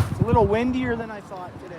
It's a little windier than I thought today.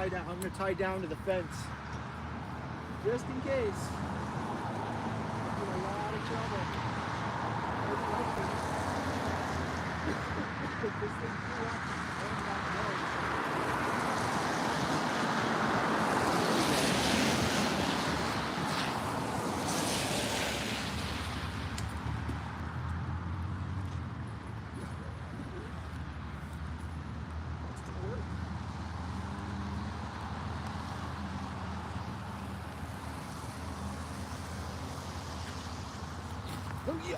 I'm going to tie down to the fence, just in case. I'm in a lot of trouble. This thing flew up and that way. Oh yeah.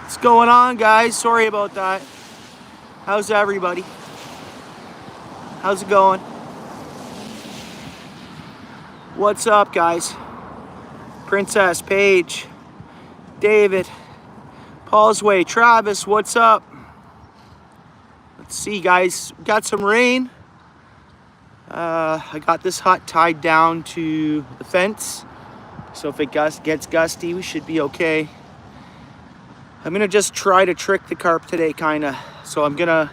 What's going on, guys? Sorry about that. How's everybody? How's it going? What's up, guys? Princess, Paige, David, Paul's Way, Travis, what's up? Let's see, guys. We got some rain. I got this hut tied down to the fence, so if it gets gusty, we should be okay. I'm gonna just try to trick the carp today, kinda. So I'm gonna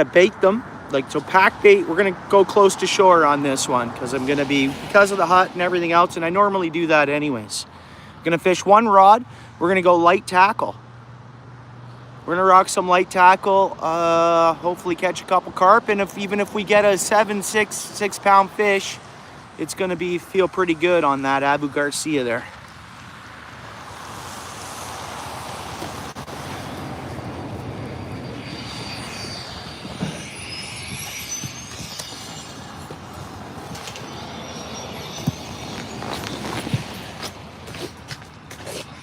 bait them. Like, so pack bait, we're gonna go close to shore on this one because I'm gonna be, because of the hut and everything else, and I normally do that anyways. I'm gonna fish one rod. We're gonna go light tackle. We're gonna rock some light tackle, hopefully catch a couple carp, and even if we get a 6-pound fish, it's gonna feel pretty good on that Abu Garcia there.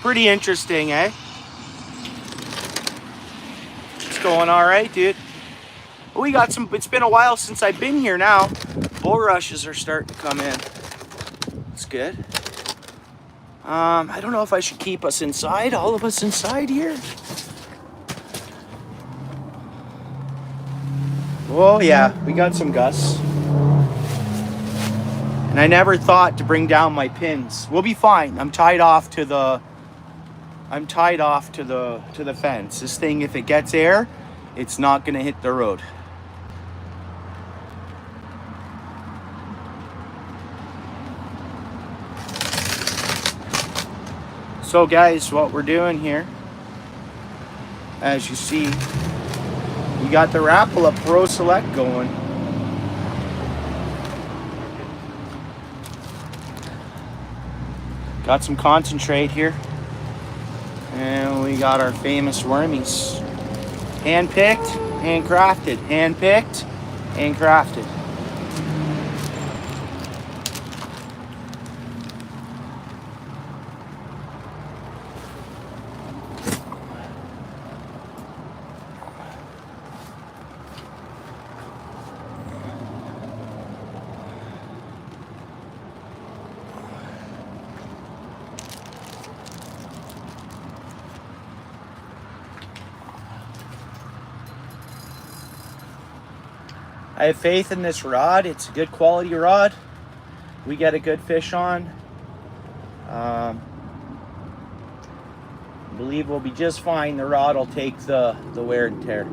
Pretty interesting, eh? It's going all right, dude. We got some, it's been a while since I've been here now. Bulrushes are starting to come in. It's good. I don't know if I should keep us inside, all of us inside here. Oh yeah, we got some gusts. And I never thought to bring down my pins. We'll be fine. I'm tied off to the fence. This thing, if it gets air, it's not gonna hit the road. So guys, what we're doing here, as you see, we got the Rapala Pro Select going. Got some concentrate here. And we got our famous wormies. Hand-picked, handcrafted. Hand-picked, handcrafted. I have faith in this rod. It's a good quality rod. We get a good fish on. I believe we'll be just fine. The rod will take the wear and tear.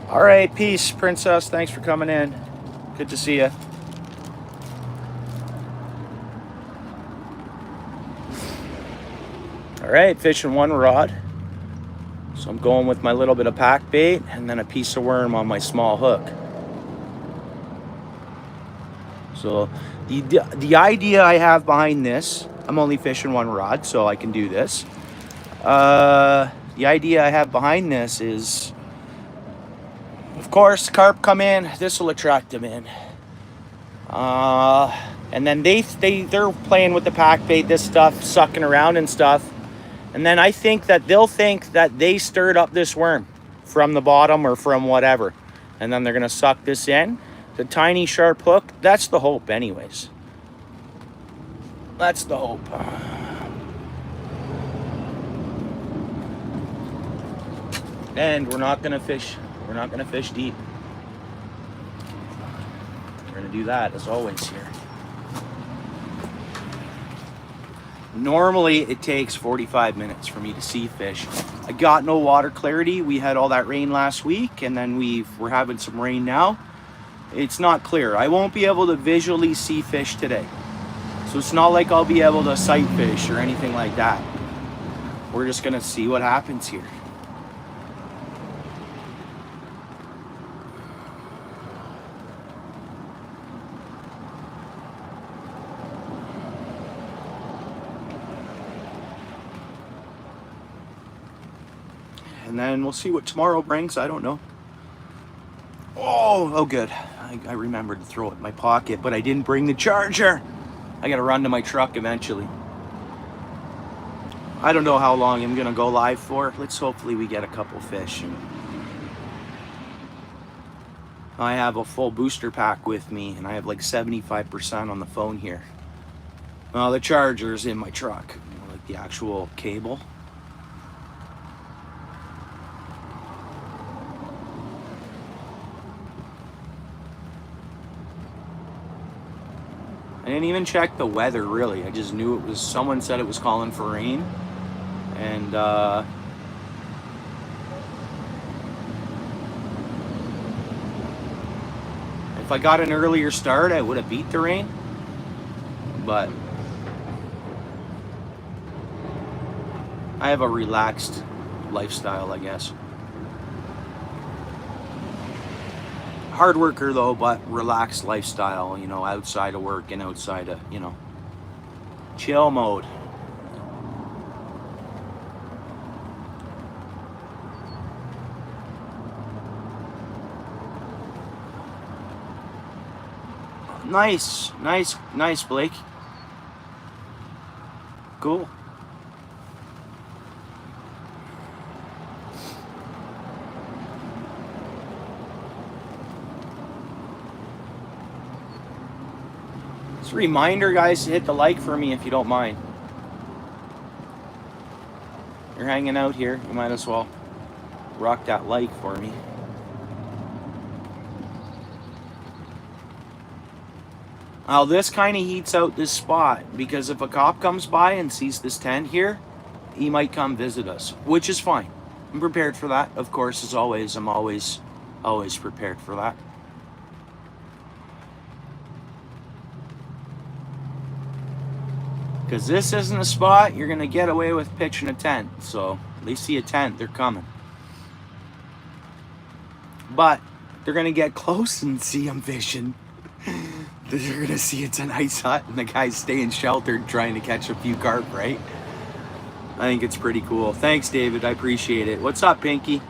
All right, peace, princess. Thanks for coming in. Good to see you. All right, fishing one rod. So I'm going with my little bit of pack bait and then a piece of worm on my small hook. So the idea I have behind this, I'm only fishing one rod, so I can do this. The idea I have behind this is, of course, carp come in, this will attract them in. And then they're playing with the pack bait, this stuff, sucking around and stuff. And then I think that they'll think that they stirred up this worm from the bottom or from whatever. And then they're gonna suck this in. The tiny sharp hook, that's the hope anyways. That's the hope. And we're not gonna fish deep. We're gonna do that as always here. Normally it takes 45 minutes for me to see fish. I got no water clarity. We had all that rain last week and then we're having some rain now. It's not clear. I won't be able to visually see fish today. So it's not like I'll be able to sight fish or anything like that. We're just gonna see what happens here. And then we'll see what tomorrow brings. I don't know. Oh good. I remembered to throw it in my pocket, but I didn't bring the charger. I gotta run to my truck eventually. I don't know how long I'm gonna go live for. Hopefully we get a couple fish. I have a full booster pack with me and I have like 75% on the phone here. Well, the charger's in my truck, like the actual cable. I didn't even check the weather really. I just knew it was, someone said it was calling for rain. And if I got an earlier start, I would have beat the rain. But I have a relaxed lifestyle, I guess. Hard worker though, but relaxed lifestyle, you know, outside of work and outside of, you know, chill mode. Nice, Blake. Cool. Just a reminder, guys, to hit the like for me if you don't mind. You're hanging out here, you might as well rock that like for me. Now this kind of heats out this spot, because if a cop comes by and sees this tent here, he might come visit us, which is fine. I'm prepared for that, of course, as always. I'm always prepared for that. Because this isn't a spot you're going to get away with pitching a tent. So they see a tent, they're coming. But they're going to get close and see I'm fishing. They're going to see it's a nice hut and the guy's staying sheltered trying to catch a few carp, right? I think it's pretty cool. Thanks, David. I appreciate it. What's up, Pinky?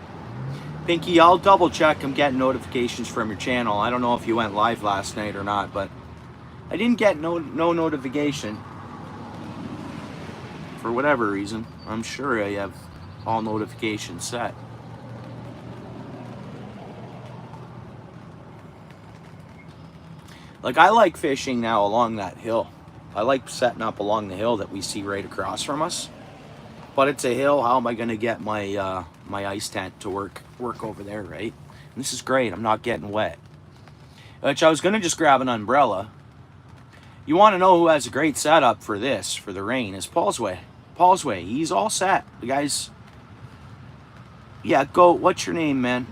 Pinky, I'll double check. I'm getting notifications from your channel. I don't know if you went live last night or not, but I didn't get no notification. For whatever reason. I'm sure I have all notifications set. Like, I like fishing now along that hill. I like setting up along the hill that we see right across from us. But it's a hill. How am I going to get my my ice tent to work over there, right? And this is great. I'm not getting wet. Which I was going to just grab an umbrella. You want to know who has a great setup for this, for the rain, is Paul's Way. Paul's Way. He's all set. The guy's... Yeah, go. What's your name, man?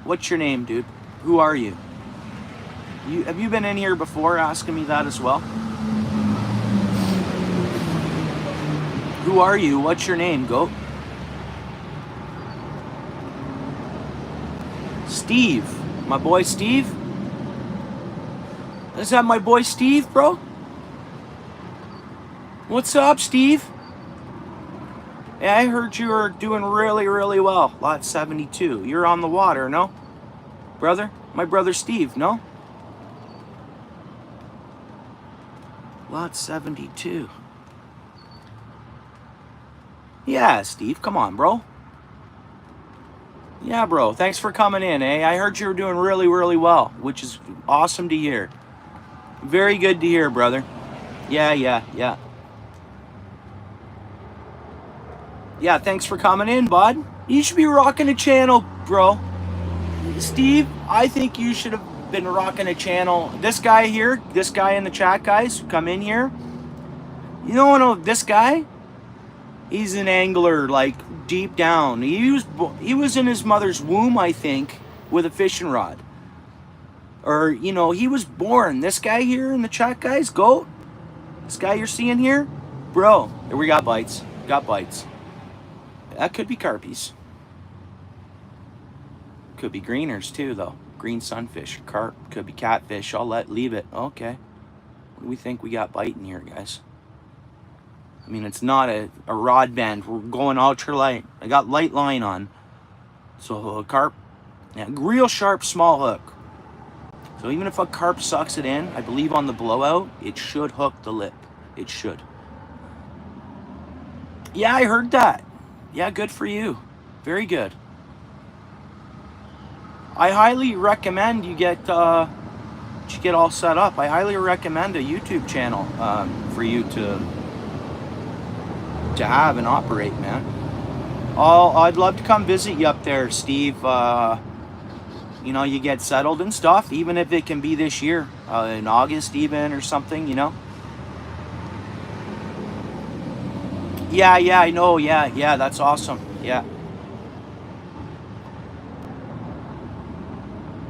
What's your name, dude? Who are you? Have you been in here before asking me that as well? Who are you? What's your name, goat? Steve. My boy Steve? Is that my boy Steve, bro? What's up, Steve? Yeah, I heard you were doing really, really well. Lot 72. You're on the water, no? Brother? My brother Steve, no? Lot 72. Yeah, Steve, come on, bro. Yeah, bro, thanks for coming in, eh? I heard you were doing really, really well, which is awesome to hear. Very good to hear, brother. Yeah. Yeah, thanks for coming in, bud. You should be rocking a channel, bro. Steve, I think you should have been rocking a channel. This guy here, this guy in the chat, guys, come in here. You know this guy? He's an angler, like, deep down. He was in his mother's womb, I think, with a fishing rod. Or, you know, he was born. This guy here in the chat, guys, goat. This guy you're seeing here, bro. We got bites. Got bites. That could be carpies. Could be greeners too, though. Green sunfish, carp, could be catfish. I'll leave it. Okay. What do we think we got biting here, guys? I mean, it's not a rod bend. We're going ultra light. I got light line on. So a carp, yeah, real sharp small hook. So even if a carp sucks it in, I believe on the blowout, it should hook the lip. It should. Yeah, I heard that. Yeah, good for you. Very good. I highly recommend you get all set up. I highly recommend a YouTube channel for you to have and operate, man. I'd love to come visit you up there, Steve. You know, you get settled and stuff, even if it can be this year, in August even or something, you know. Yeah, I know. Yeah, that's awesome. Yeah.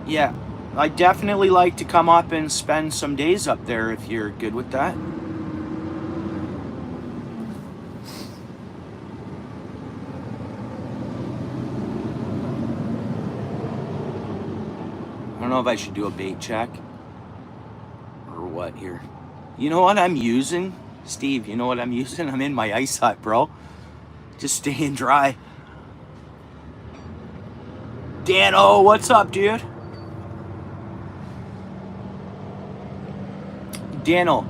Yeah, I'd definitely like to come up and spend some days up there if you're good with that. I don't know if I should do a bait check or what here. You know what I'm using? Steve, you know what I'm using? I'm in my ice hut, bro. Just staying dry. Dano, what's up, dude? Dano,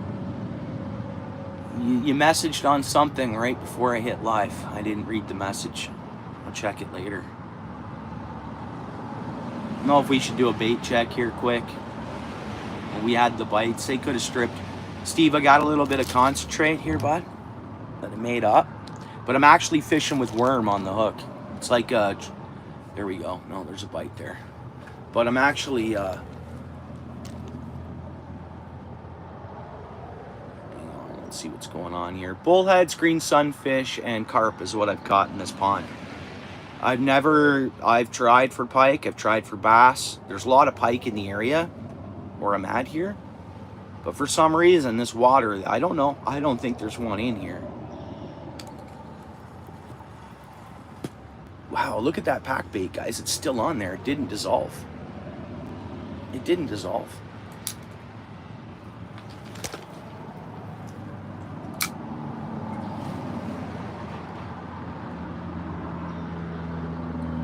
you messaged on something right before I hit live. I didn't read the message. I'll check it later. I don't know if we should do a bait check here quick. We had the bites. They could have stripped. Steve, I got a little bit of concentrate here, bud, that I made up. But I'm actually fishing with worm on the hook. It's like, there we go. No, there's a bite there. But I'm actually, hang on, let's see what's going on here. Bullheads, green sunfish, and carp is what I've caught in this pond. I've tried for pike, I've tried for bass. There's a lot of pike in the area where I'm at here. But for some reason, this water, I don't know. I don't think there's one in here. Wow, look at that pack bait, guys. It's still on there. It didn't dissolve. It didn't dissolve.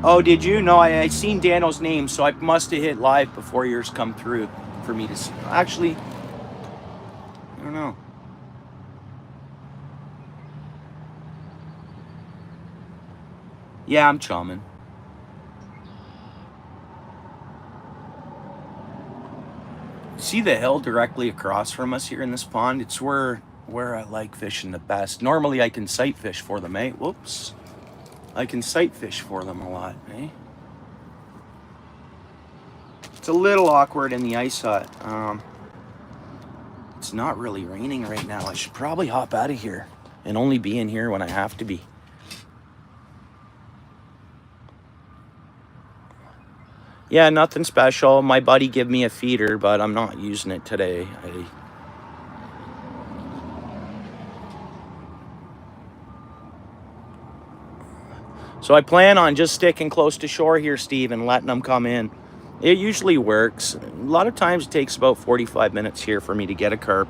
Oh, did you? No, I seen Dano's name, so I must have hit live before yours come through for me to see. Actually, I don't know. Yeah, I'm chumming. See the hill directly across from us here in this pond? It's where I like fishing the best. Normally I can sight fish for them, eh? Whoops. I can sight fish for them a lot, eh? It's a little awkward in the ice hut. It's not really raining right now. I should probably hop out of here and only be in here when I have to be. Yeah, nothing special. My buddy gave me a feeder, but I'm not using it today. So I plan on just sticking close to shore here, Steve, and letting them come in. It usually works. A lot of times it takes about 45 minutes here for me to get a carp.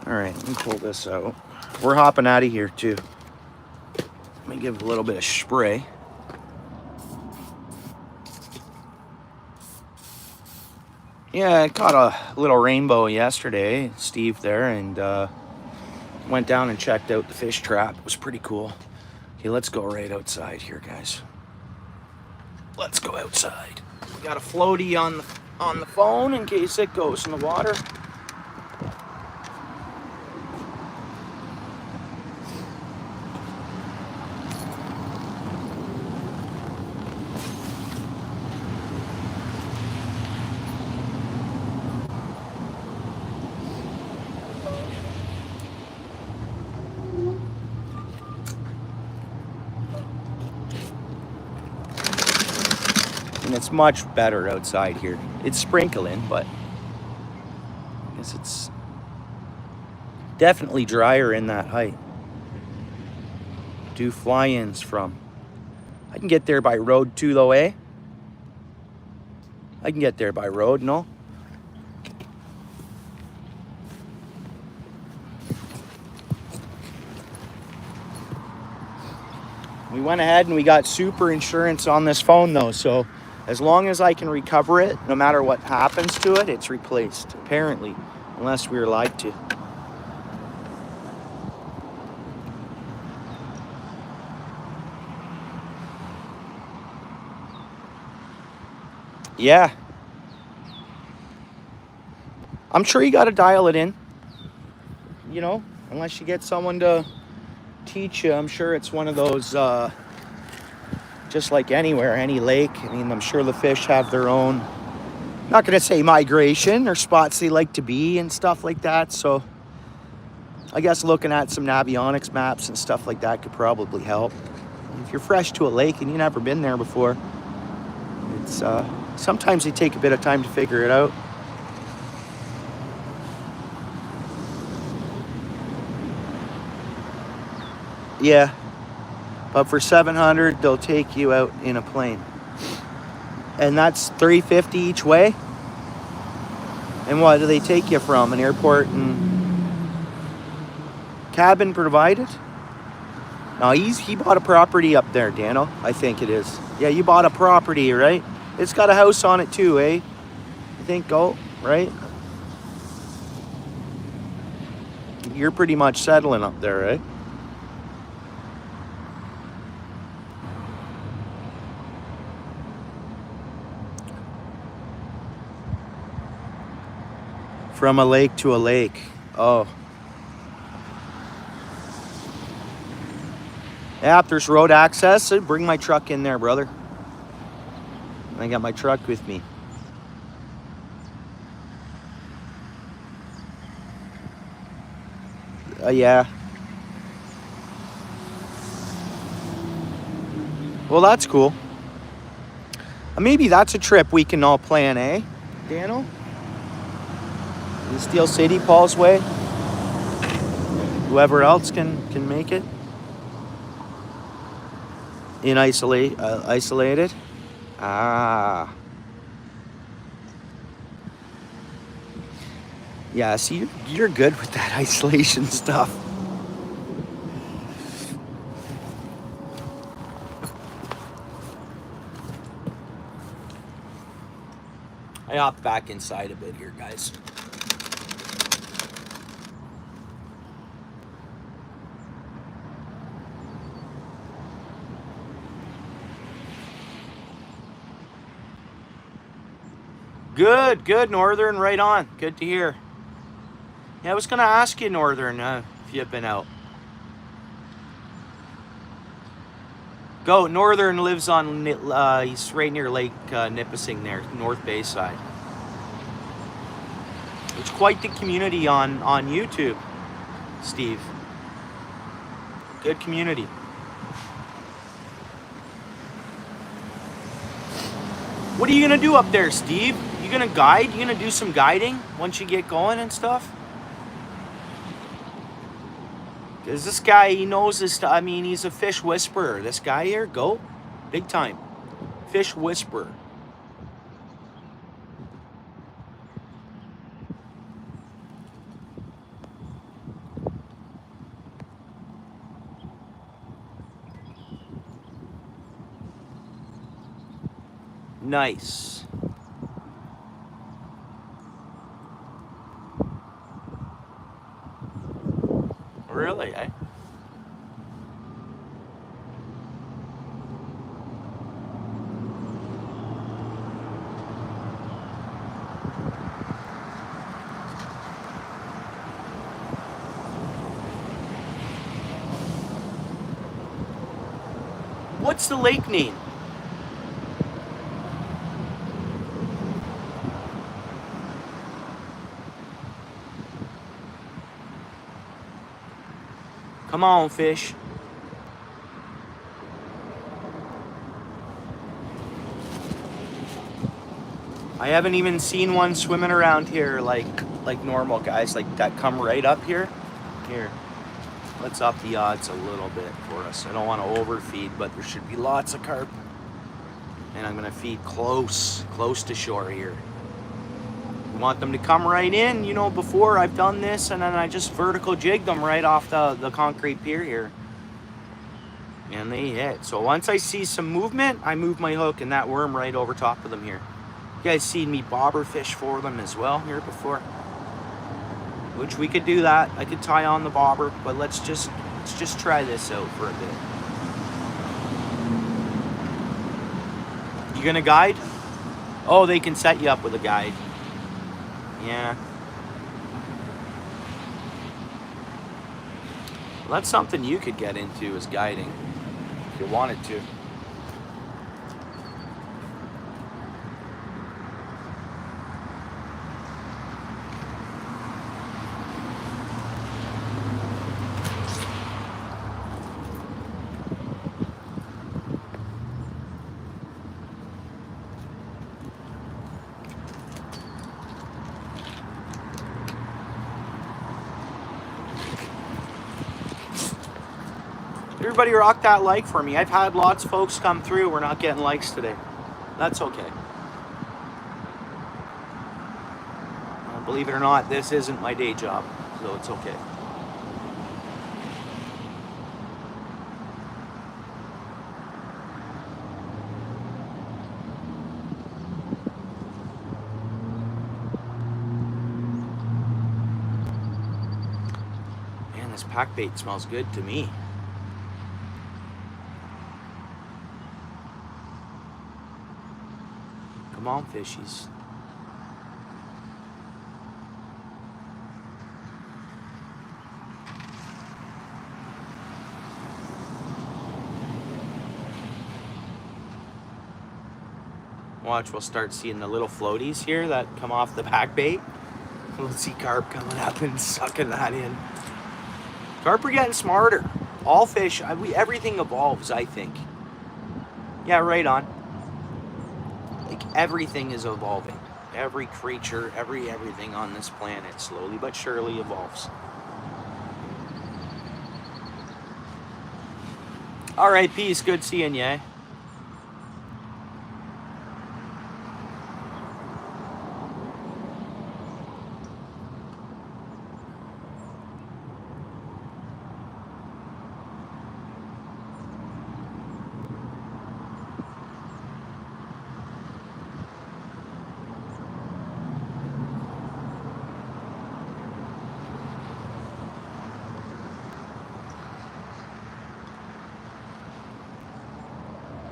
All right, let me pull this out. We're hopping out of here too. Let me give it a little bit of spray. Yeah, I caught a little rainbow yesterday, Steve there, and went down and checked out the fish trap. It was pretty cool. Okay, let's go right outside here, guys. Let's go outside. We got a floaty on the phone in case it goes in the water. And it's much better outside here. It's sprinkling, but I guess it's definitely drier in that height. Do fly-ins from. I can get there by road too, though, eh? I can get there by road, no? We went ahead and we got super insurance on this phone, though, so as long as I can recover it, no matter what happens to it, it's replaced, apparently, unless we were lied to. Yeah. I'm sure you got to dial it in, you know, unless you get someone to teach you. I'm sure it's one of those, just like anywhere, any lake. I mean, I'm sure the fish have their own, not going to say migration or spots they like to be and stuff like that. So I guess looking at some navionics maps and stuff like that could probably help. If you're fresh to a lake and you've never been there before, it's sometimes they take a bit of time to figure it out. Yeah, but for $700, they'll take you out in a plane, and that's $350 each way. And what do they take you from? An airport and cabin provided? No, he bought a property up there, Dano. I think it is. Yeah, you bought a property, right? It's got a house on it too, eh? I think, oh, right? You're pretty much settling up there, right? From a lake to a lake. Oh. Yeah, if there's road access, I'd bring my truck in there, brother. I got my truck with me. Yeah. Well, that's cool. Maybe that's a trip we can all plan, eh, Daniel? In Steel City, Paul's Way. Whoever else can make it. In isolated. Ah. Yeah, see, you're good with that isolation stuff. I hopped back inside a bit here, guys. Good, Northern, right on. Good to hear. Yeah, I was gonna ask you, Northern, if you've been out. Go, Northern lives on, he's right near Lake Nipissing there, North Bay side. It's quite the community on YouTube, Steve. Good community. What are you gonna do up there, Steve? You gonna guide? You gonna do some guiding once you get going and stuff? Because this guy, he knows his stuff. I mean, he's a fish whisperer. This guy here, go. Big time. Fish whisperer. Nice. Really, eh? What's the lake name? Come on, fish. I haven't even seen one swimming around here like normal guys, like that come right up here. Here, let's up the odds a little bit for us. I don't want to overfeed, but there should be lots of carp. And I'm gonna feed close to shore here. We want them to come right in. You know, before I've done this and then I just vertical jig them right off the concrete pier here. And they hit. So once I see some movement, I move my hook and that worm right over top of them here. You guys seen me bobber fish for them as well here before, which we could do that. I could tie on the bobber, but let's just try this out for a bit. You gonna guide? Oh, they can set you up with a guide. Yeah. Well, that's something you could get into, is guiding, if you wanted to. Everybody rock that like for me. I've had lots of folks come through. We're not getting likes today. That's okay. Believe it or not, this isn't my day job, so it's okay. Man, this pack bait smells good to me. Come on, fishies. Watch, we'll start seeing the little floaties here that come off the back bait. We'll see carp coming up and sucking that in. Carp are getting smarter. All fish, everything evolves, I think. Yeah, right on. Like, everything is evolving. Every creature, everything on this planet slowly but surely evolves. All right, peace. Good seeing you, eh?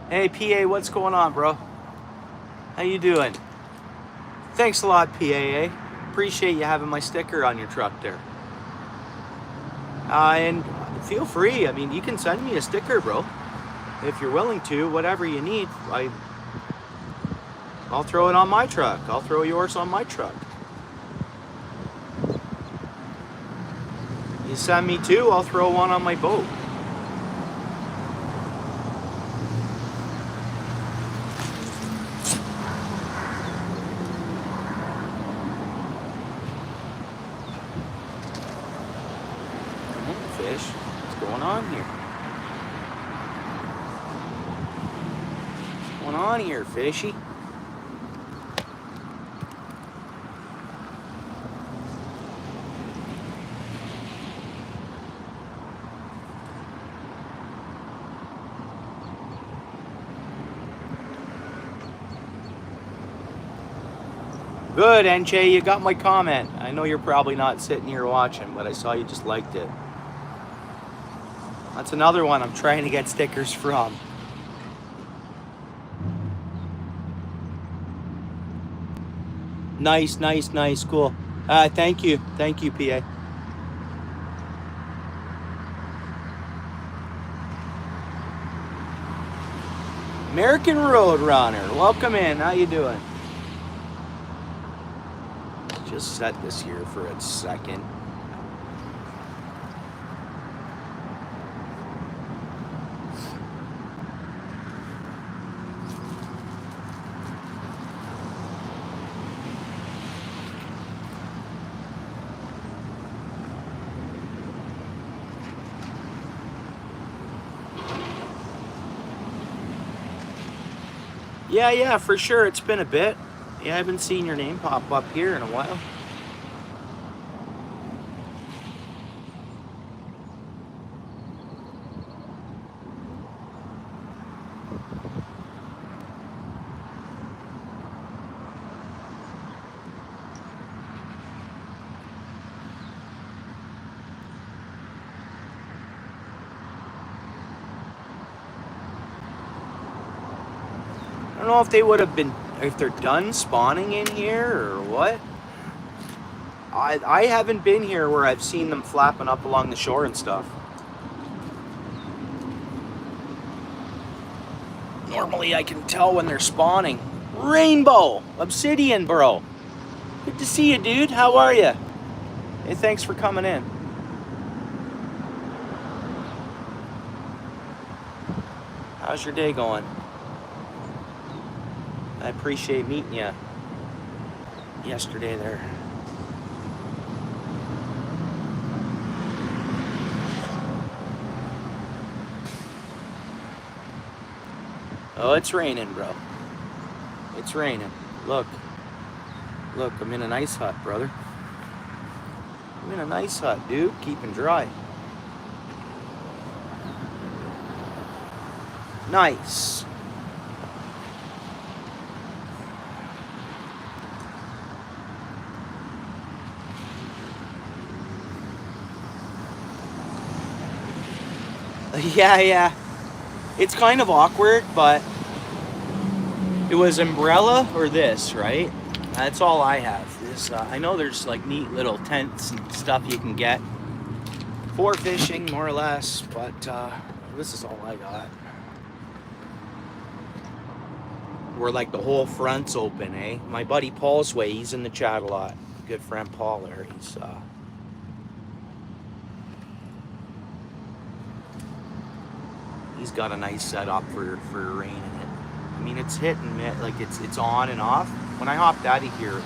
Hey, PA, what's going on, bro? How you doing? Thanks a lot, PA. Appreciate you having my sticker on your truck there. And feel free. I mean, you can send me a sticker, bro. If you're willing to, whatever you need. I'll throw it on my truck. I'll throw yours on my truck. You send me two, I'll throw one on my boat. Fish, what's going on here? What's going on here, fishy? Good, NJ, you got my comment. I know you're probably not sitting here watching, but I saw you just liked it. That's another one I'm trying to get stickers from. Nice, nice, nice, cool. Thank you, PA. American Road Runner, welcome in. How you doing? Just set this here for a second. Yeah, for sure. It's been a bit. Yeah, I haven't seen your name pop up here in a while. I don't know if they would have been, if they're done spawning in here or what. I haven't been here where I've seen them flapping up along the shore and stuff. Normally I can tell when they're spawning. Rainbow! Obsidian, bro. Good to see you, dude. How are you? Hey, thanks for coming in. How's your day going? I appreciate meeting you yesterday there. Oh, it's raining, bro. It's raining. Look, I'm in an ice hut, brother. I'm in an ice hut, dude. Keeping dry. Nice. Yeah. It's kind of awkward, but it was umbrella or this, right? That's all I have. This, I know there's like neat little tents and stuff you can get for fishing, more or less, but this is all I got. where like the whole front's open, eh? My buddy Paul's way, he's in the chat a lot. Good friend Paul there. He's got a nice setup for rain in it. I mean, it's hit and miss, like it's on and off. When I hopped out of here,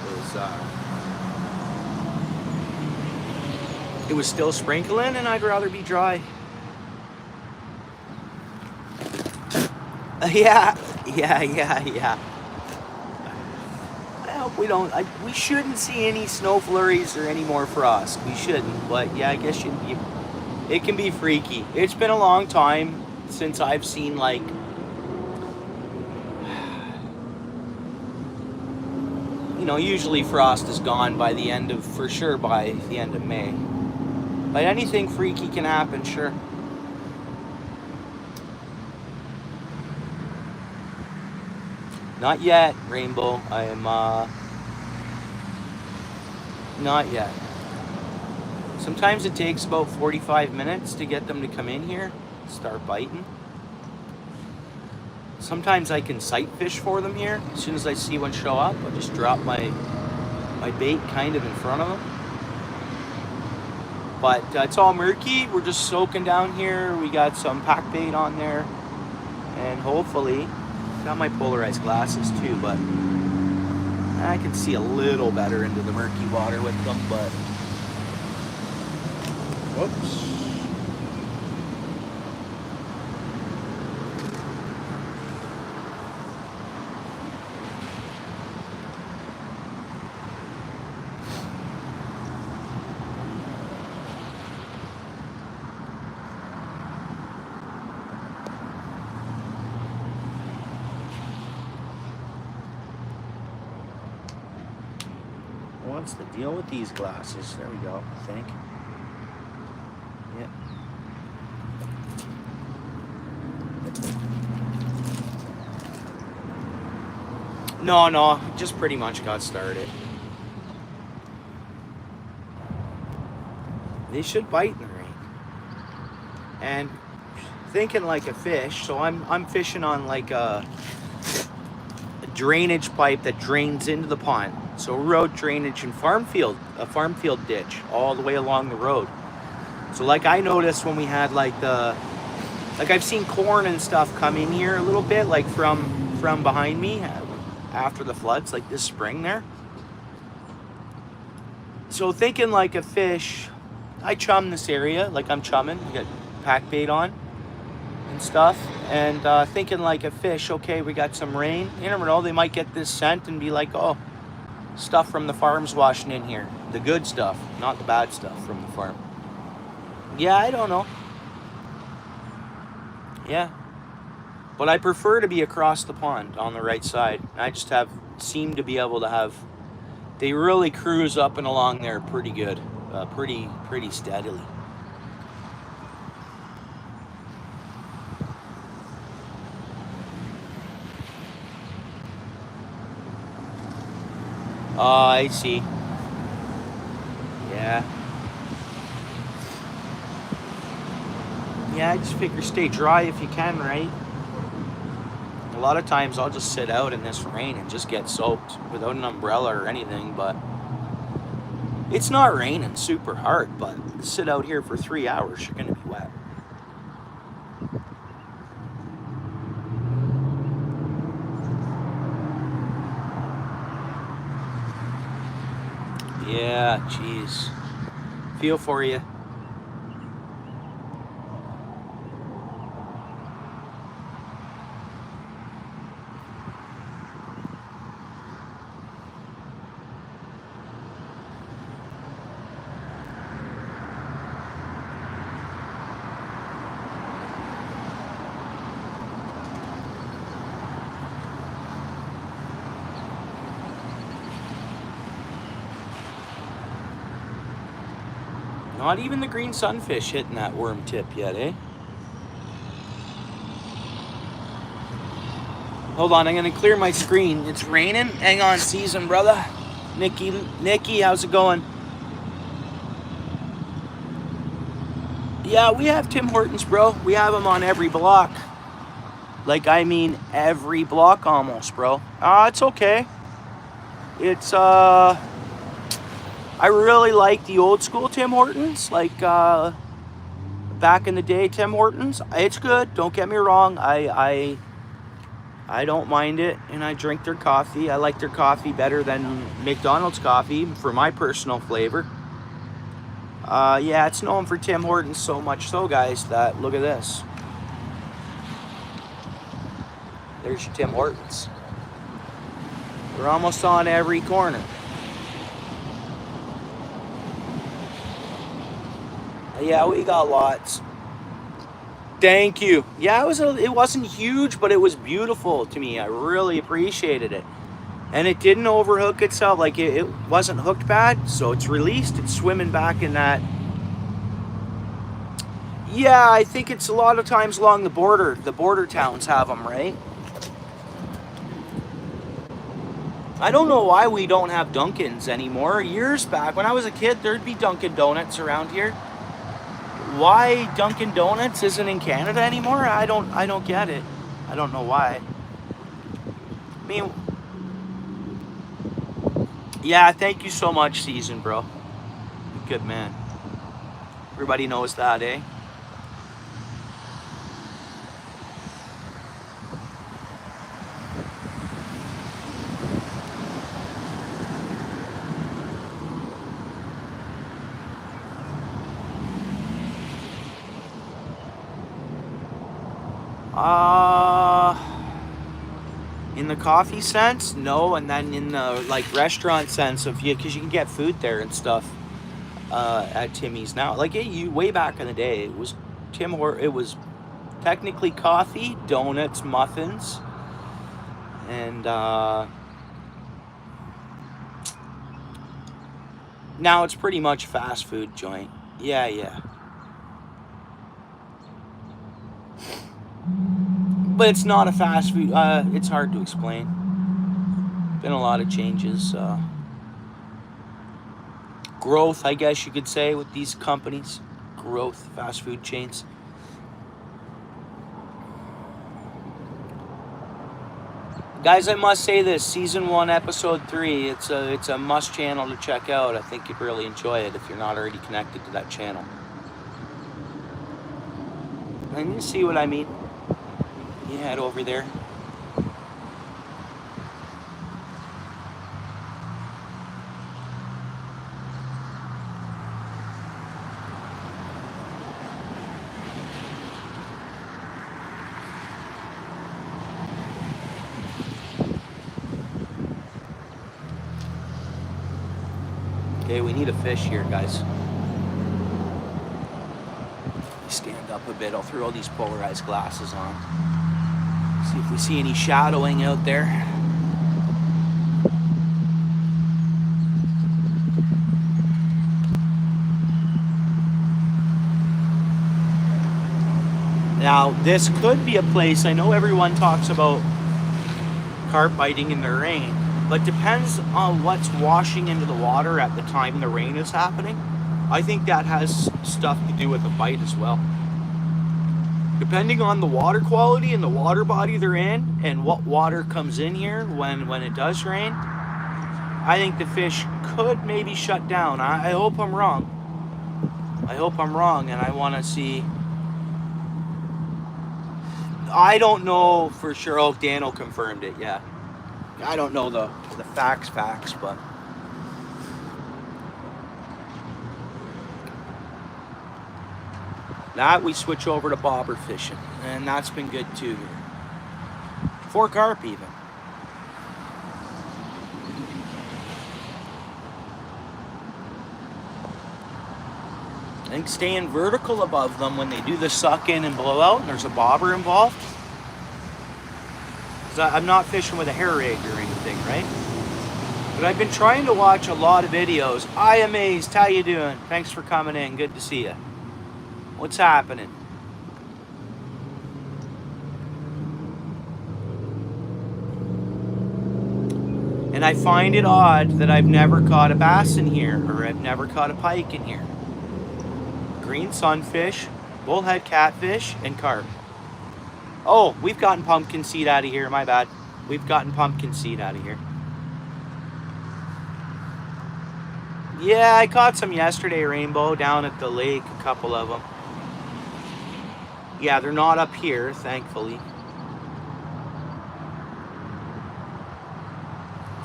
it was still sprinkling, and I'd rather be dry. Yeah. I hope we don't. We shouldn't see any snow flurries or any more frost. We shouldn't. But yeah, I guess it can be freaky. It's been a long time since I've seen like usually frost is gone by the end of, for sure, by the end of May. But anything freaky can happen, sure. Not yet, Rainbow. I am, not yet. Sometimes it takes about 45 minutes to get them to come in here, start biting. Sometimes I can sight fish for them here. As soon as I see one show up, I'll just drop my bait kind of in front of them. But it's all murky. We're just soaking down here. We got some pack bait on there. And hopefully, got my polarized glasses too, but I can see a little better into the murky water with them, but whoops. What's the deal with these glasses? There we go, I think. Yeah. No, just pretty much got started. They should bite in the rain. And thinking like a fish, so I'm fishing on like a drainage pipe that drains into the pond. So road drainage and a farm field ditch all the way along the road. So like I noticed when we had like I've seen corn and stuff come in here a little bit, like from behind me after the floods, like this spring there. So thinking like a fish, I chum this area, like I'm chumming, we got pack bait on and stuff, and thinking like a fish, okay, we got some rain, you never know, they might get this scent and be like, oh, stuff from the farm's washing in here. The good stuff, not the bad stuff from the farm. Yeah, I don't know. Yeah. But I prefer to be across the pond on the right side. I just seem to be able to have, they really cruise up and along there pretty good, pretty steadily. Oh, I see. Yeah. Yeah, I just figure stay dry if you can, right? A lot of times I'll just sit out in this rain and just get soaked without an umbrella or anything, but it's not raining super hard, but sit out here for 3 hours, you're gonna be wet. Yeah, jeez. Feel for you. Not even the green sunfish hitting that worm tip yet, eh? Hold on, I'm gonna clear my screen. It's raining. Hang on, season, brother. Nikki, how's it going? Yeah, we have Tim Hortons, bro. We have them on every block. Like, I mean, every block almost, bro. It's okay. It's, I really like the old school Tim Hortons. Like, back in the day, Tim Hortons. It's good. Don't get me wrong. I don't mind it, and I drink their coffee. I like their coffee better than McDonald's coffee for my personal flavor. Yeah, it's known for Tim Hortons so much so, guys, that look at this. There's your Tim Hortons. They're almost on every corner. Yeah, we got lots. Thank you. Yeah, it wasn't huge, but it was beautiful to me. I really appreciated it. And it didn't overhook itself. Like, it wasn't hooked bad, so it's released. It's swimming back in that. Yeah, I think it's a lot of times along the border. The border towns have them, right? I don't know why we don't have Dunkin's anymore. Years back, when I was a kid, there'd be Dunkin' Donuts around here. Why Dunkin' Donuts isn't in Canada anymore? I don't get it. I don't know why. I mean, yeah, thank you so much, Season, bro. Good man. Everybody knows that, eh? In the coffee sense, no, and then in the like restaurant sense of because you can get food there and stuff at Timmy's now. Like way back in the day, it was it was technically coffee, donuts, muffins, and now it's pretty much fast food joint. Yeah. But it's not a fast food. It's hard to explain. Been a lot of changes. Growth, I guess you could say, with these companies. Growth, fast food chains. Guys, I must say this. Season 1, Episode 3. It's a must channel to check out. I think you'd really enjoy it if you're not already connected to that channel. And you see what I mean? You head over there. Okay, we need a fish here, guys. Stand up a bit. I'll throw these polarized glasses on. See if we see any shadowing out there. Now, this could be a place, I know everyone talks about carp biting in the rain, but depends on what's washing into the water at the time the rain is happening. I think that has stuff to do with the bite as well. Depending on the water quality and the water body they're in and what water comes in here when it does rain, I think the fish could maybe shut down. I hope I'm wrong. I hope I'm wrong, and I want to see. I don't know for sure. Oh, Dano confirmed it, yeah. I don't know the facts, but that we switch over to bobber fishing, and that's been good too. For carp even. I think staying vertical above them when they do the suck in and blow out and there's a bobber involved. Because I'm not fishing with a hair rig or anything, right? But I've been trying to watch a lot of videos. Hi, Amazed, how you doing? Thanks for coming in, good to see you. What's happening? And I find it odd that I've never caught a bass in here, or I've never caught a pike in here. Green sunfish, bullhead catfish, and carp. Oh, we've gotten pumpkin seed out of here. My bad. We've gotten pumpkin seed out of here. Yeah, I caught some yesterday, Rainbow, down at the lake, a couple of them. Yeah, they're not up here, thankfully.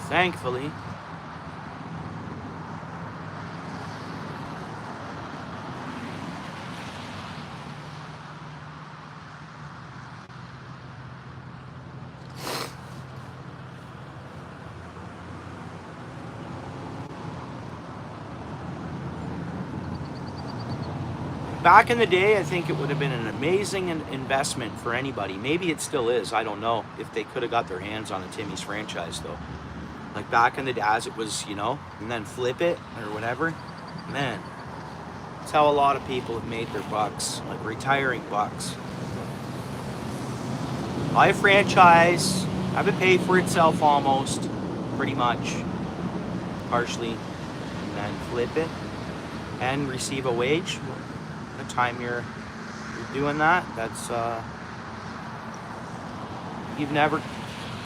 Thankfully. Back in the day, I think it would have been an amazing investment for anybody. Maybe it still is, I don't know, if they could have got their hands on a Timmy's franchise, though. Like back in the day, as it was, you know, and then flip it or whatever. Man, that's how a lot of people have made their bucks, like retiring bucks. Buy a franchise, have it pay for itself almost, pretty much, partially, and then flip it and receive a wage. The time you're doing that, that's you've never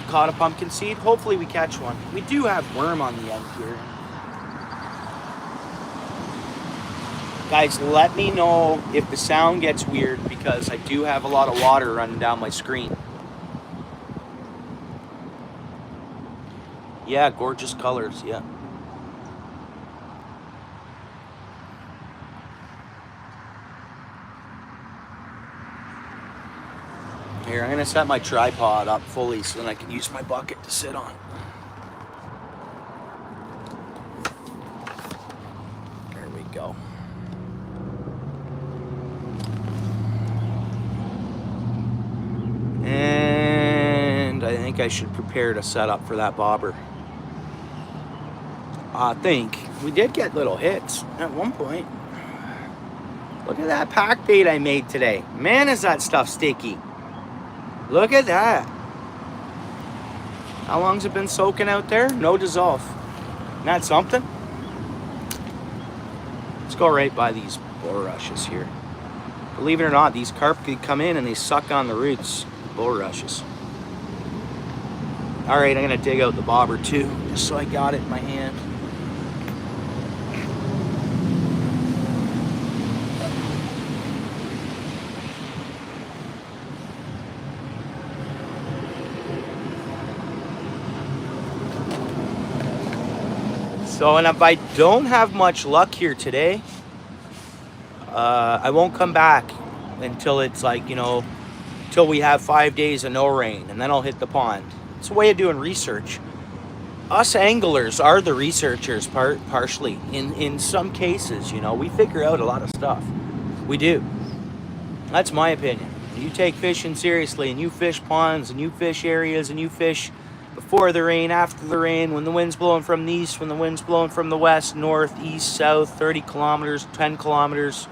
caught a pumpkin seed. Hopefully we catch one. We do have worm on the end here. Guys, let me know if the sound gets weird, because I do have a lot of water running down my screen. Yeah, gorgeous colors, yeah. Here, I'm gonna set my tripod up fully so that I can use my bucket to sit on. There we go. And I think I should prepare to set up for that bobber. I think we did get little hits at one point. Look at that pack bait I made today. Man, is that stuff sticky. Look at that. How long's it been soaking out there? No dissolve. Isn't that something? Let's go right by these bulrushes here. Believe it or not, these carp could come in and they suck on the roots. Bulrushes. All right, I'm gonna dig out the bobber too, just so I got it in my hand. So, and if I don't have much luck here today, I won't come back until it's like, you know, till we have 5 days of no rain, and then I'll hit the pond. It's a way of doing research. Us anglers are the researchers partially. In some cases, you know, we figure out a lot of stuff. We do. That's my opinion. You take fishing seriously, and you fish ponds, and you fish areas, and you fish before the rain, after the rain, when the wind's blowing from the east, when the wind's blowing from the west, north, east, south, 30 kilometers, 10 kilometers,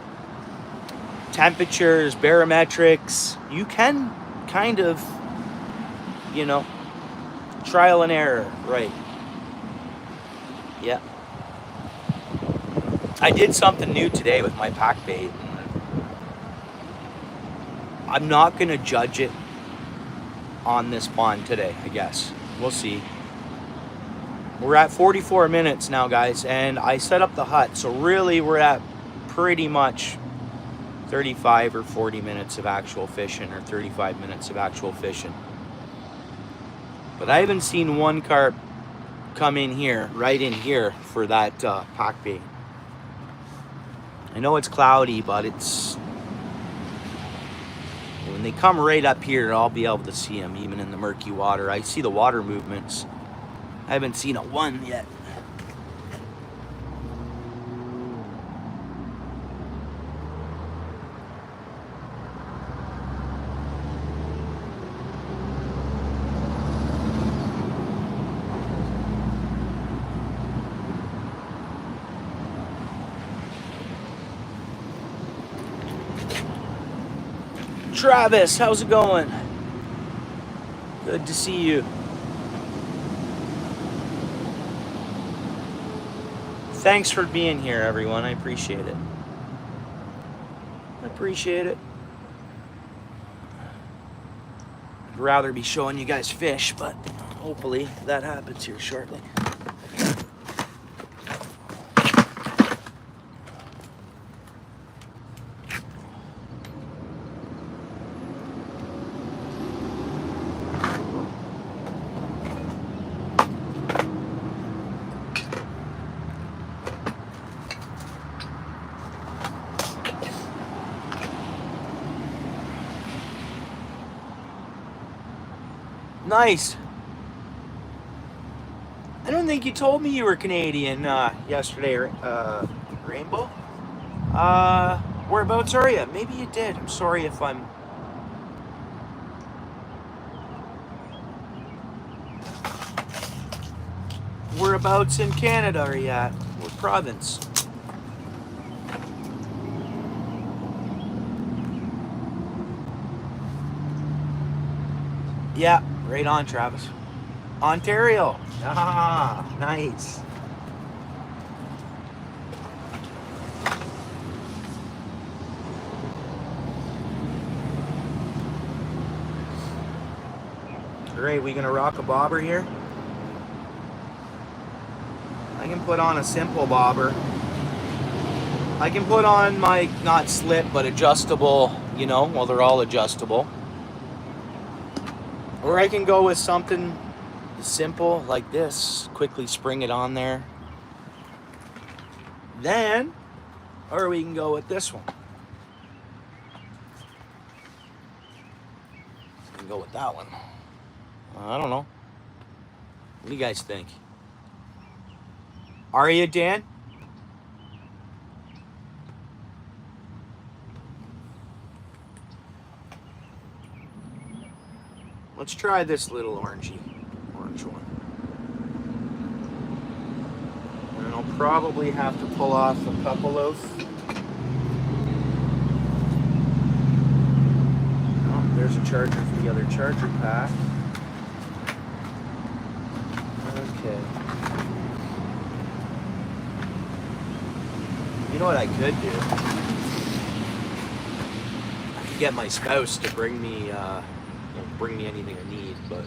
temperatures, barometrics. You can kind of, you know, trial and error, right? Yeah. I did something new today with my pack bait. I'm not going to judge it on this pond today, I guess. We'll see. We're at 44 minutes now, guys, and I set up the hut, so really we're at pretty much 35 or 40 minutes of actual fishing, or 35 minutes of actual fishing. But I haven't seen one carp come in here, right in here, for that pack bait. I know it's cloudy, but it's... when they come right up here, I'll be able to see them, even in the murky water. I see the water movements. I haven't seen a one yet. Travis, how's it going? Good to see you. Thanks for being here, everyone. I appreciate it. I appreciate it. rather be showing you guys fish, but hopefully that happens here shortly. Nice. I don't think you told me you were Canadian yesterday, Rainbow. Whereabouts are you? Maybe you did. I'm sorry if I'm... Whereabouts in Canada are you at? What province? Yeah, right on, Travis. Ontario. Ah, nice. Great, we gonna rock a bobber here? I can put on a simple bobber. I can put on my, not slip, but adjustable, you know, well, they're all adjustable. Or I can go with something simple like this, quickly spring it on there. Then, or we can go with this one. We can go with that one. I don't know. What do you guys think? Are you, Dan? Let's try this little orange one. And I'll probably have to pull off a couple of... Oh, there's a charger for the other charger pack. Okay. You know what I could do? I could get my spouse to bring me anything I need, but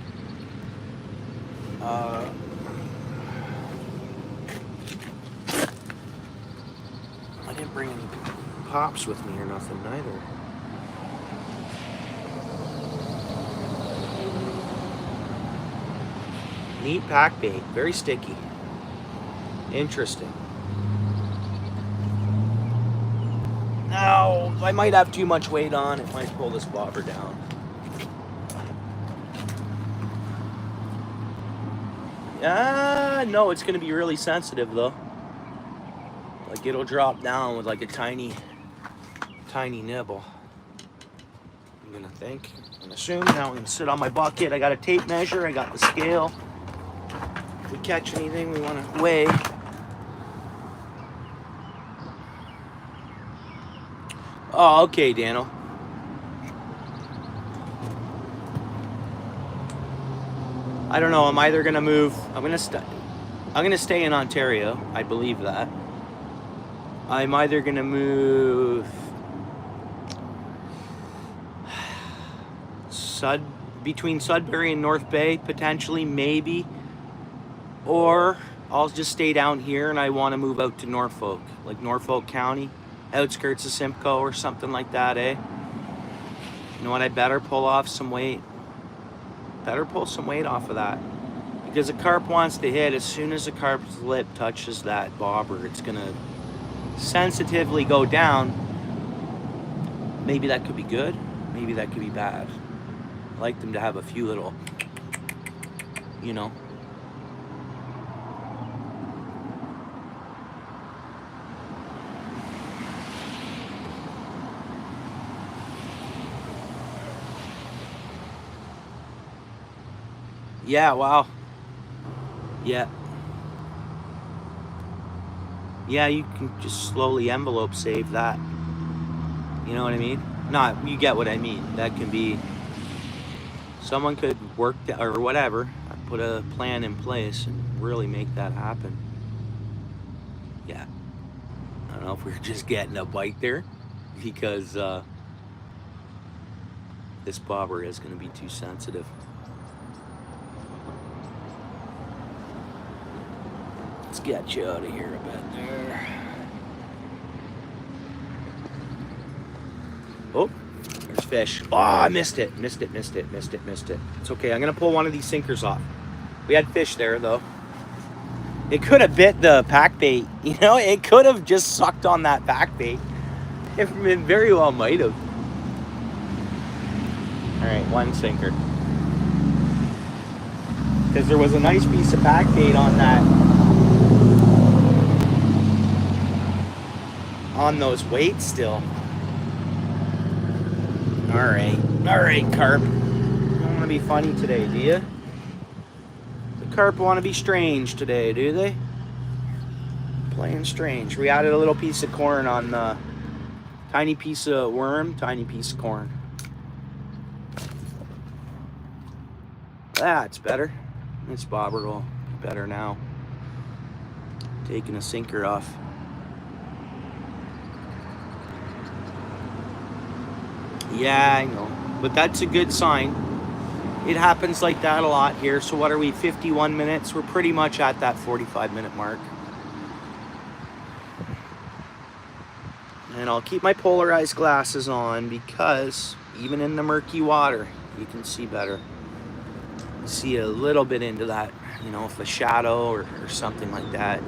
I didn't bring any pops with me or nothing neither. Neat pack bait, very sticky. Interesting. Now, I might have too much weight on, it might pull this bobber down. No, it's gonna be really sensitive though. Like it'll drop down with like a tiny nibble. I'm gonna think, I'm gonna assume. Now I'm gonna sit on my bucket. I got a tape measure, I got the scale. If we catch anything we wanna weigh. Oh, okay, Daniel. I don't know. I'm either gonna move. I'm gonna stay in Ontario. I believe that. I'm either gonna move between Sudbury and North Bay, potentially, maybe, or I'll just stay down here and I want to move out to Norfolk, like Norfolk County, outskirts of Simcoe or something like that, eh? You know what? I better pull off some weight. Better pull some weight off of that, because a carp wants to hit. As soon as the carp's lip touches that bobber, it's gonna sensitively go down. Maybe that could be good, maybe that could be bad. I like them to have a few little, you know. Yeah, wow. Yeah. Yeah, you can just slowly envelope save that. You know what I mean? Not, you get what I mean. That can be, someone could work or whatever, put a plan in place and really make that happen. Yeah. I don't know if we're just getting a bite there, because this bobber is going to be too sensitive. Let's get you out of here a bit there. Oh, there's fish. Oh, I missed it. Missed it. It's okay. I'm going to pull one of these sinkers off. We had fish there, though. It could have bit the pack bait. You know, it could have just sucked on that pack bait. It very well might have. All right, one sinker. Because there was a nice piece of pack bait on that. On those weights still. All right, carp. You don't want to be funny today, do you? The carp want to be strange today, do they? Playing strange. We added a little piece of corn on the tiny piece of worm, tiny piece of corn. That's better. This bobber will be better now. Taking a sinker off. Yeah, I know. But that's a good sign. It happens like that a lot here. So what are we, 51 minutes? We're pretty much at that 45-minute mark. And I'll keep my polarized glasses on because even in the murky water, you can see better. You see a little bit into that, you know, if a shadow or something like that.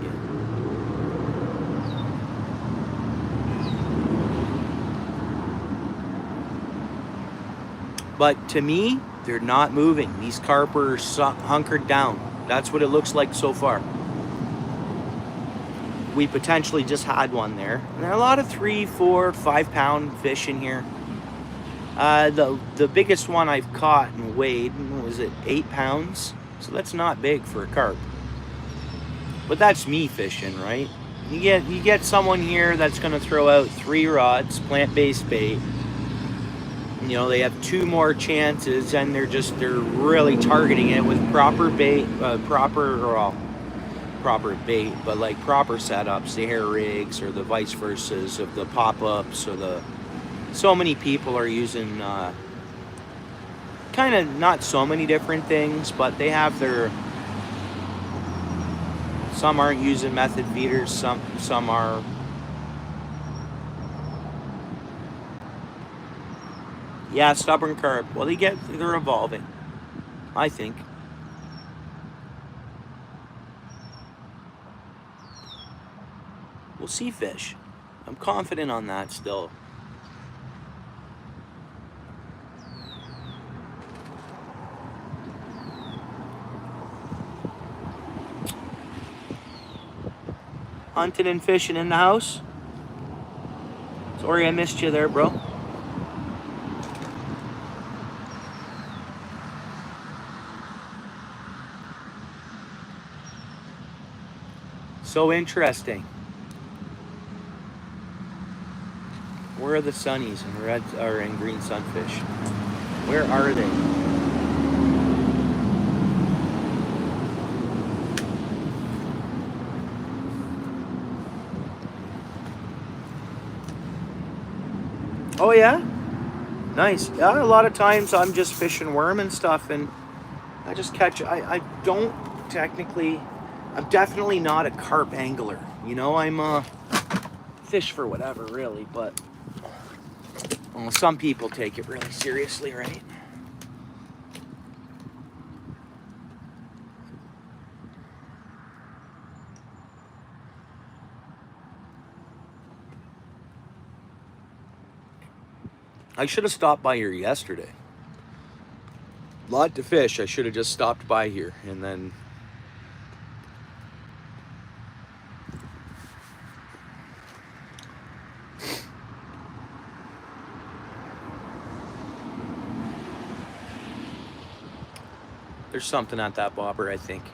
But to me, they're not moving. These carp are hunkered down. That's what it looks like so far. We potentially just had one there. And there are a lot of 3, 4, 5 pound fish in here. The biggest one I've caught and weighed, was it 8 pounds? So that's not big for a carp. But that's me fishing, right? You get someone here that's going to throw out 3 rods, plant-based bait. You know, they have 2 more chances, and they're really targeting it with proper bait, proper bait, but like proper setups, the hair rigs or the vice versas of the pop-ups or so many people are using kind of not so many different things, but they have some aren't using method feeders, some are. Yeah, stubborn carp. Well, they're evolving, I think. We'll see fish. I'm confident on that still. Hunting and fishing in the house. Sorry I missed you there, bro. So interesting. Where are the sunnies and red and green sunfish? Where are they? Oh yeah? Nice. Yeah, a lot of times I'm just fishing worm and stuff and I just catch, I don't technically, I'm definitely not a carp angler. You know, I'm a fish for whatever really, but well, some people take it really seriously, right? I should have stopped by here yesterday. Lot to fish. I should have just stopped by here and then there's something at that bobber, I think.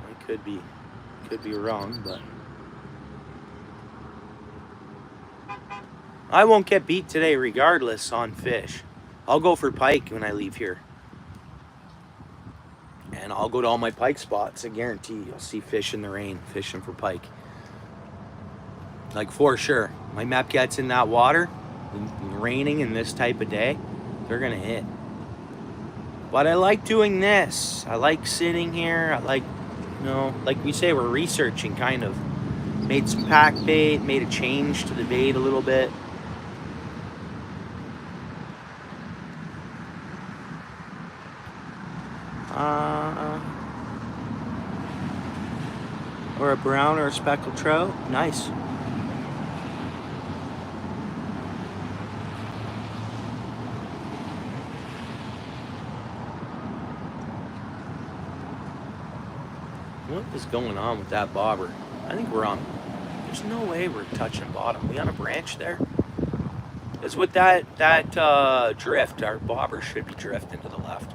I could be wrong, but I won't get beat today regardless on fish. I'll go for pike when I leave here. And I'll go to all my pike spots. I guarantee you'll see fish in the rain, fishing for pike. Like for sure. My mep gets in that water, raining in this type of day, they're gonna hit. But I like doing this. I like sitting here. I like, you know, like we say, we're researching kind of. Made some pack bait, made a change to the bait a little bit. Or a brown or a speckled trout. Nice. What is going on with that bobber? I think we're on. There's no way we're touching bottom. We on a branch there? Because with that drift, our bobber should be drifting to the left.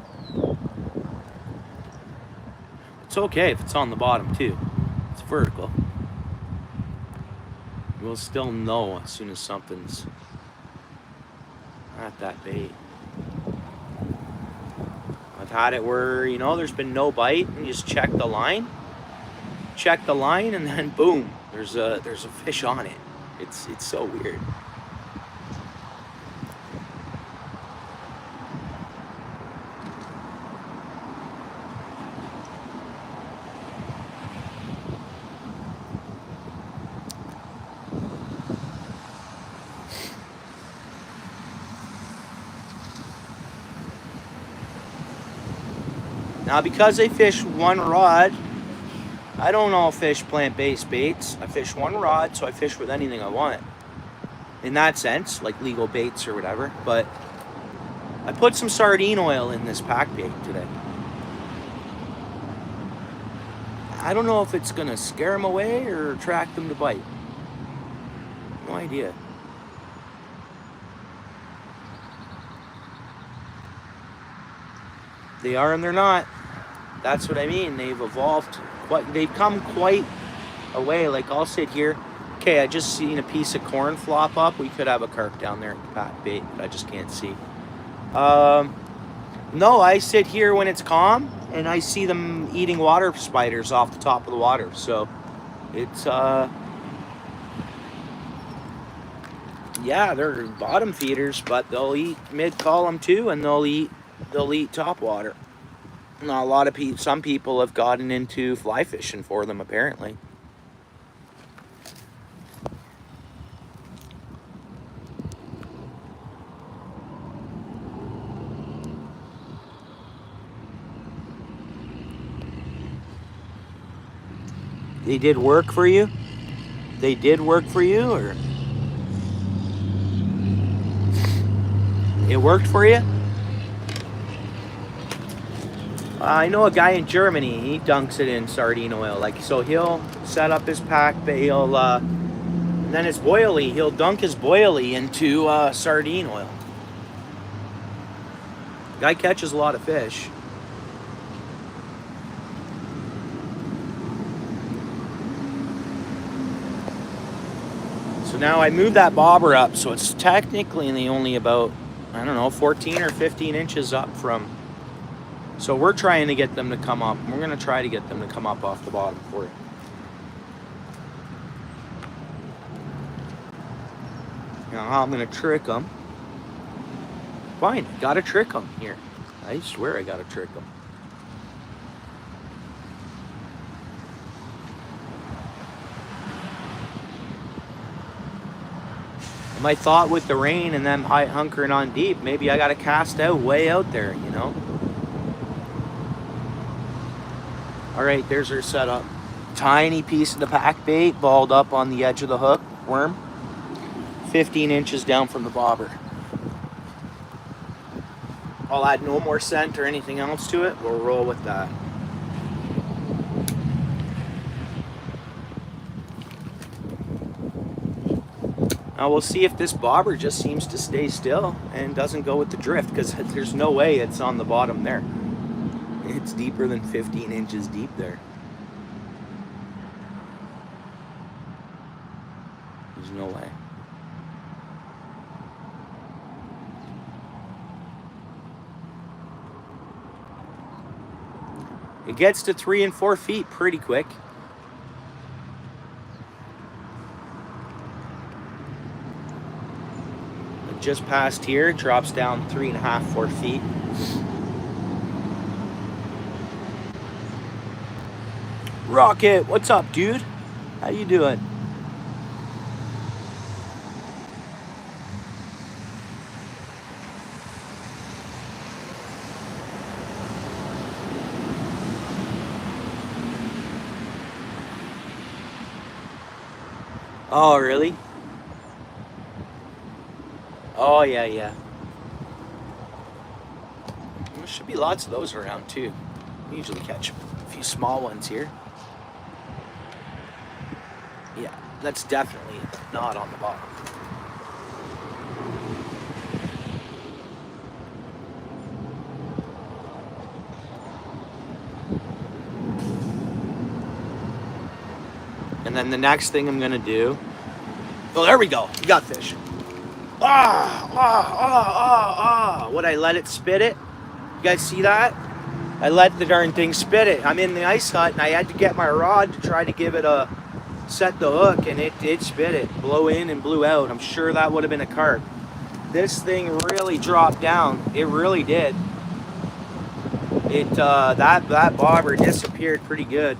It's okay if it's on the bottom too. It's vertical. We'll still know as soon as something's at that bait. I've had it where, you know, there's been no bite and you just check the line. Check the line and then boom, there's a fish on it. It's so weird. Now because I fish one rod, I don't all fish plant-based baits. I fish one rod, so I fish with anything I want. In that sense, like legal baits or whatever. But I put some sardine oil in this pack bait today. I don't know if it's gonna scare them away or attract them to bite. No idea. They are and they're not. That's what I mean. They've evolved. They've come quite a way. Like I'll sit here. Okay, I just seen a piece of corn flop up. We could have a carp down there in the pack bait, but I just can't see. No, I sit here when it's calm and I see them eating water spiders off the top of the water. So it's yeah, they're bottom feeders, but they'll eat mid-column too, and they'll eat top water. Now, a lot of people, some people have gotten into fly fishing for them, apparently. They did work for you? They did work for you, or? It worked for you? I know a guy in Germany, he dunks it in sardine oil. Like, so he'll set up his pack, but he'll, and then his boilie, he'll dunk his boilie into sardine oil. Guy catches a lot of fish. So now I moved that bobber up, so it's technically only about, I don't know, 14 or 15 inches up from. So we're trying to get them to come up. We're going to try to get them to come up off the bottom for you. Now I'm going to trick them. Fine, got to trick them here. I swear I got to trick them. My thought with the rain and them hunkering on deep, maybe I got to cast out way out there, you know? All right, there's our setup. Tiny piece of the pack bait, balled up on the edge of the hook, worm. 15 inches down from the bobber. I'll add no more scent or anything else to it. We'll roll with that. Now we'll see if this bobber just seems to stay still and doesn't go with the drift, because there's no way it's on the bottom there. It's deeper than 15 inches deep there. There's no way. It gets to 3 and 4 feet pretty quick. just past here. It drops down 3.5, 4 feet. Rocket, what's up, dude? How you doing? Oh, really? Oh, yeah, yeah. There should be lots of those around, too. We usually catch a few small ones here. Yeah, that's definitely not on the bottom. And then the next thing I'm gonna do, oh, there we go, we got fish. Would I let it spit it? You guys see that? I let the darn thing spit it. I'm in the ice hut and I had to get my rod to try to give it a, set the hook, and it did spit it. Blow in and blew out. I'm sure that would have been a carp. This thing really dropped down. It really did. It, that bobber disappeared pretty good.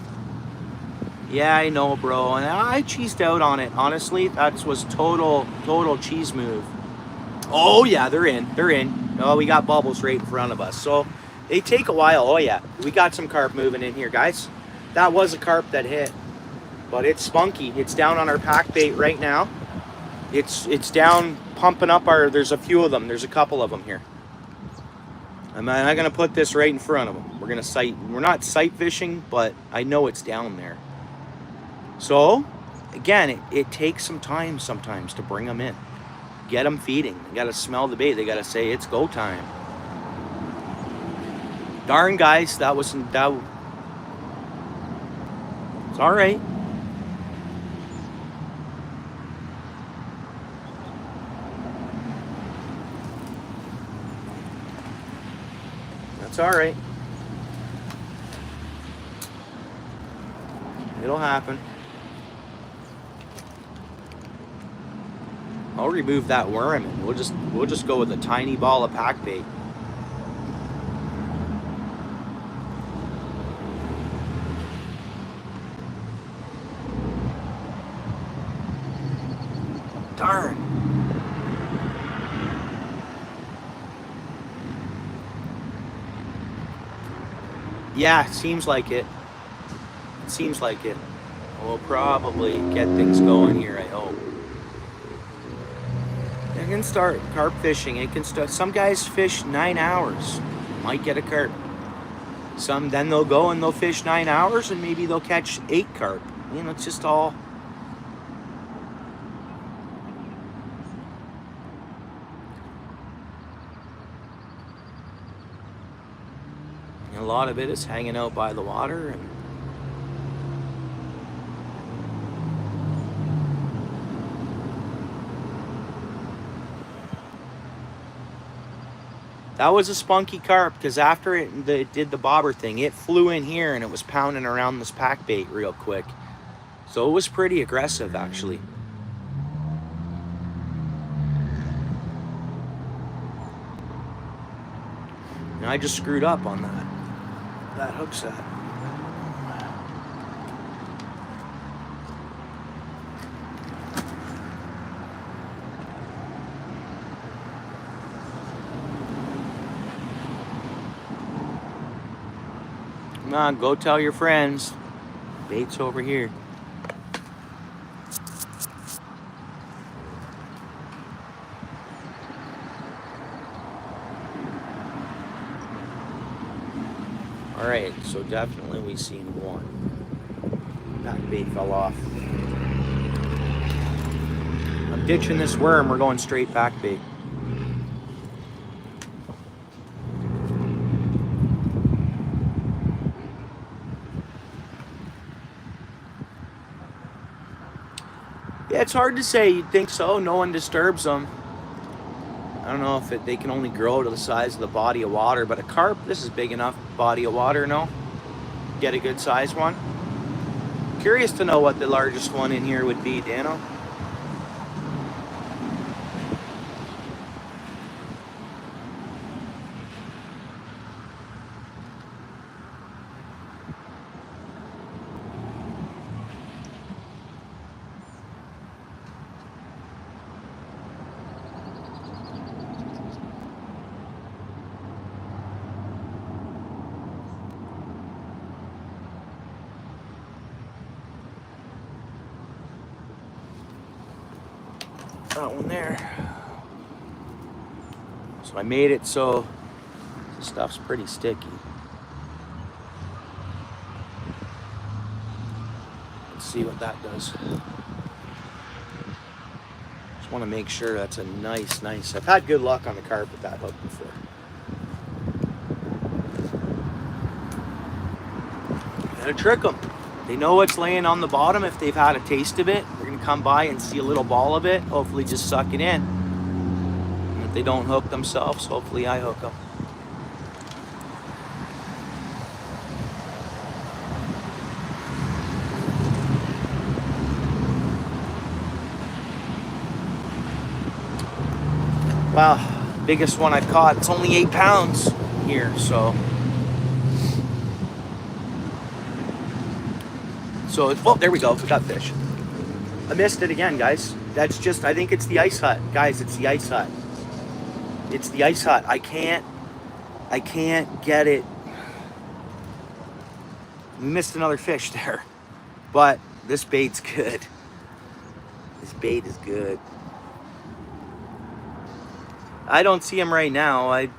Yeah, I know, bro, and I cheesed out on it. Honestly, that was total cheese move. Oh yeah, they're in. Oh, we got bubbles right in front of us, so they take a while. Oh yeah, we got some carp moving in here, guys. That was a carp that hit, but it's spunky. It's down on our pack bait right now. It's down pumping up our. There's a few of them. There's a couple of them here. I'm not gonna put this right in front of them. We're gonna sight. We're not sight fishing, but I know it's down there. So, again, it takes some time sometimes to bring them in. Get them feeding. They got to smell the bait. They got to say, it's go time. Darn, guys, that wasn't... That, it's all right. That's all right. It'll happen. I'll remove that worm and we'll just go with a tiny ball of pack bait. Darn. Yeah, seems like it. It seems like it. We'll probably get things going here, I hope. It can start carp fishing. It can start. Some guys fish 9 hours, might get a carp. Some then they'll go and they'll fish 9 hours and maybe they'll catch 8 carp. You know, it's just all. And a lot of it is hanging out by the water and. That was a spunky carp because after it did the bobber thing, it flew in here and it was pounding around this pack bait real quick. So it was pretty aggressive, actually. And I just screwed up on that hook set. Come on, go tell your friends. Bait's over here. All right, so definitely we seen one. That bait fell off. I'm ditching this worm. We're going straight back bait. Yeah, it's hard to say. You'd think so. No one disturbs them. I don't know if they can only grow to the size of the body of water, but a carp, this is big enough body of water, no? Get a good size one. Curious to know what the largest one in here would be, Dano. that one there. So I made it so the stuff's pretty sticky. Let's see what that does. Just want to make sure that's a nice. I've had good luck on the carp with that hook before. Gotta trick them. They know what's laying on the bottom. If they've had a taste of it, they're gonna come by and see a little ball of it. Hopefully just suck it in. And if they don't hook themselves, hopefully I hook them. Wow, biggest one I've caught. It's only 8 pounds here, so. Oh, there we go, we got fish. I missed it again, guys. That's just, I think it's the ice hut. Guys, it's the ice hut. It's the ice hut. I can't get it. We missed another fish there. But this bait's good. This bait is good. I don't see him right now. I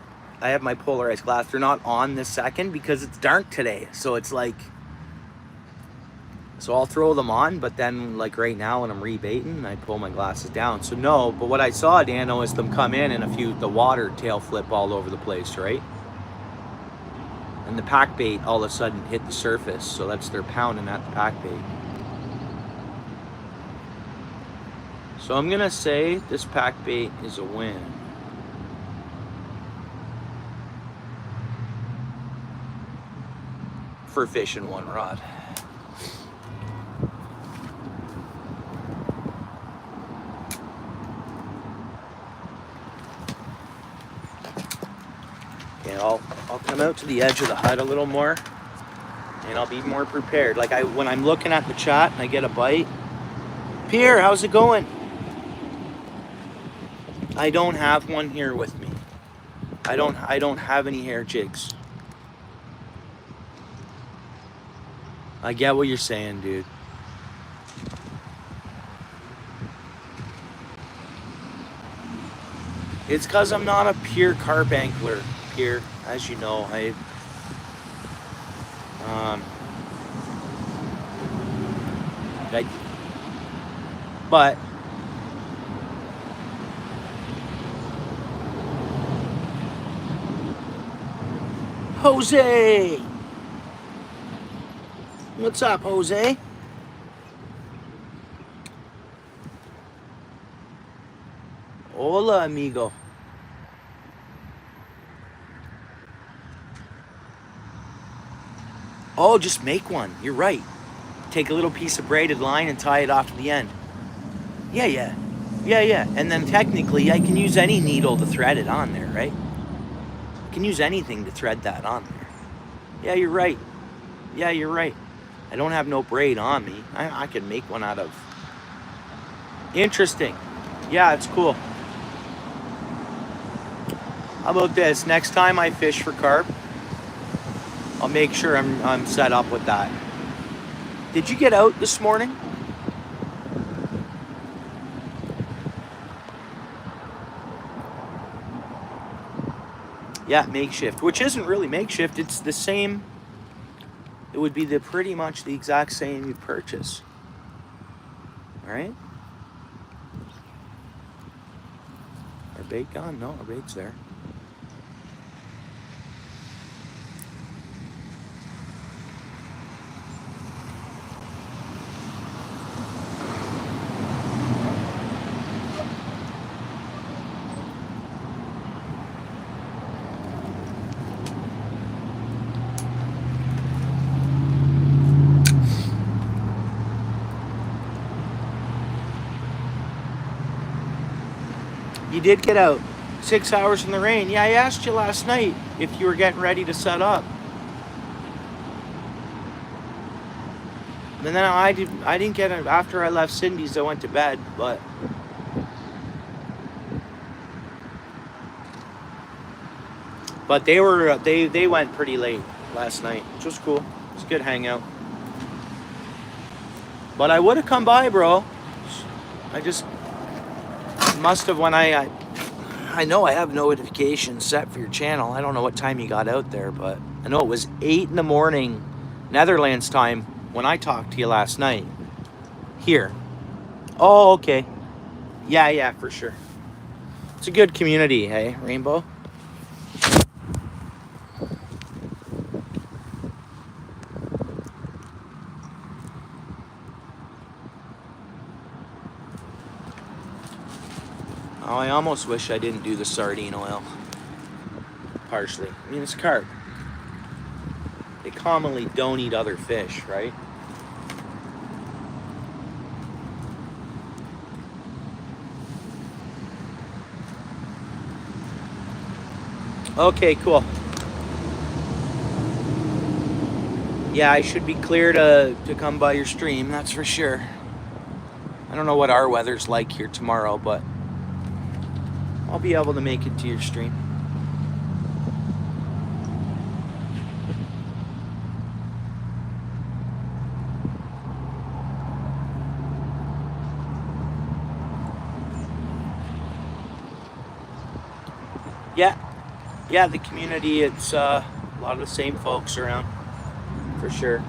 have my polarized glass. They're not on this second because it's dark today. So it's like, so I'll throw them on, but then like right now when I'm rebaiting, I pull my glasses down. So no, but what I saw, Dano, is them come in and the water tail flip all over the place, right? And the pack bait all of a sudden hit the surface. So that's, they're pounding at the pack bait. So I'm gonna say this pack bait is a win. For fishing one rod. Okay, I'll come out to the edge of the hut a little more and I'll be more prepared. Like when I'm looking at the chat and I get a bite, Pierre, how's it going? I don't have one here with me. I don't have any hair jigs. I get what you're saying, dude. It's because I'm not a pure carp angler, Pierre. As you know, but Jose! What's up, Jose? Hola, amigo. Oh, just make one. You're right. Take a little piece of braided line and tie it off to the end. Yeah. And then technically, I can use any needle to thread it on there, right? I can use anything to thread that on there. Yeah, you're right. I don't have no braid on me. I can make one out of. Interesting. Yeah, it's cool. How about this? Next time I fish for carp, I'll make sure I'm set up with that. Did you get out this morning? Yeah, makeshift, which isn't really makeshift. It's the same. It would be pretty much the exact same you purchase. All right. Our bait gone? No, our bait's there. You did get out 6 hours in the rain. Yeah, I asked you last night if you were getting ready to set up. And then I didn't get it after I left Cindy's. I went to bed, but they went pretty late last night, which was cool. It was a good hangout. But I would have come by, bro. I just must have when I know I have notifications set for your channel. I don't know what time you got out there, but I know it was 8 in the morning Netherlands time when I talked to you last night. Here. Oh, okay. Yeah, for sure. It's a good community, hey, Rainbow? Oh, I almost wish I didn't do the sardine oil. Partially. I mean, it's carp. They commonly don't eat other fish, right? Okay, cool. Yeah, I should be clear to come by your stream, that's for sure. I don't know what our weather's like here tomorrow, but I'll be able to make it to your stream. Yeah, the community, it's a lot of the same folks around, for sure.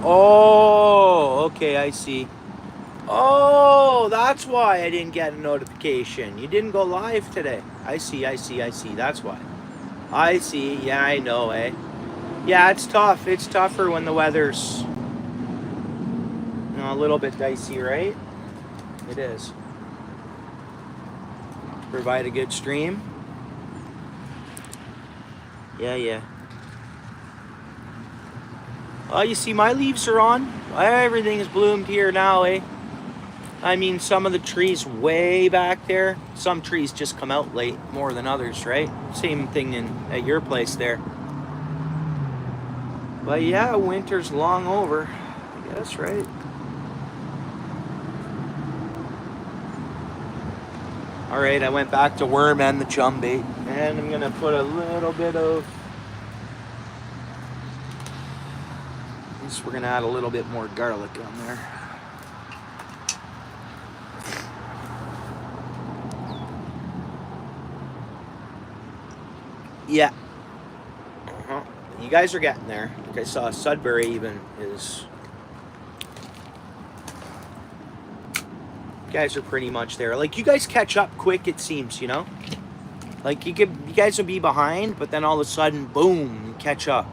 Oh, okay, I see. Oh, that's why I didn't get a notification. You didn't go live today. I see. That's why. I see. Yeah, I know, eh? Yeah, it's tough. It's tougher when the weather's, you know, a little bit dicey, right? It is. To provide a good stream. Yeah. Oh, you see, my leaves are on. Everything is bloomed here now, eh? I mean, some of the trees way back there, some trees just come out late more than others, right? Same thing at your place there. But yeah, winter's long over, I guess, right? All right, I went back to worm and the chum bait, and I'm gonna put a little bit of, I guess we're gonna add a little bit more garlic on there. Yeah. You guys are getting there. Like I saw Sudbury even is. You guys are pretty much there. Like you guys catch up quick, it seems, you know? Like you guys will be behind, but then all of a sudden, boom, you catch up.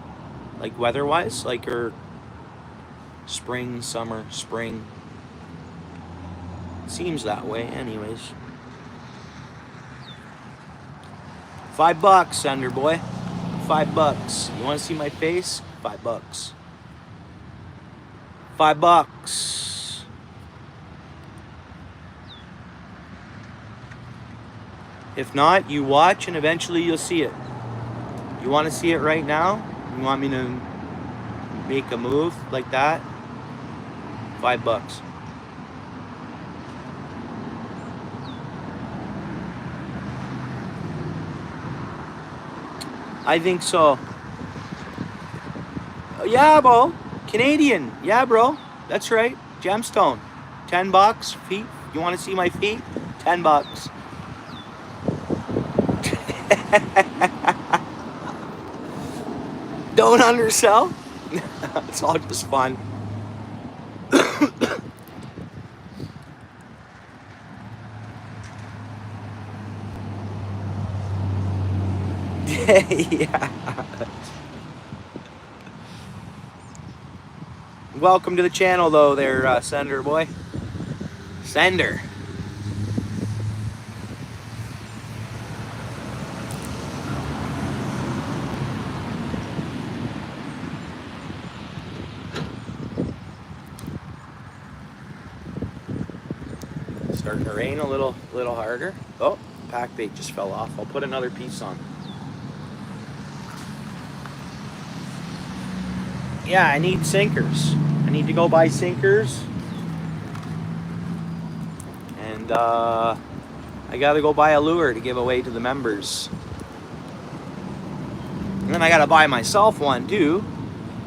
Like weather-wise, like your spring, summer, spring. Seems that way anyways. $5, Thunder Boy. $5. You want to see my face? $5. $5. If not, you watch and eventually you'll see it. You want to see it right now? You want me to make a move like that? $5. I think so. Yeah, bro. Canadian. Yeah, bro. That's right. Gemstone. $10. Feet. You want to see my feet? $10. Don't undersell. It's all just fun. Yeah. Welcome to the channel, though, there, Sender Boy. Sender. Starting to rain a little harder. Oh, pack bait just fell off. I'll put another piece on. Yeah, I need sinkers. I need to go buy sinkers. And I I gotta go buy a lure to give away to the members. And then I gotta buy myself one too,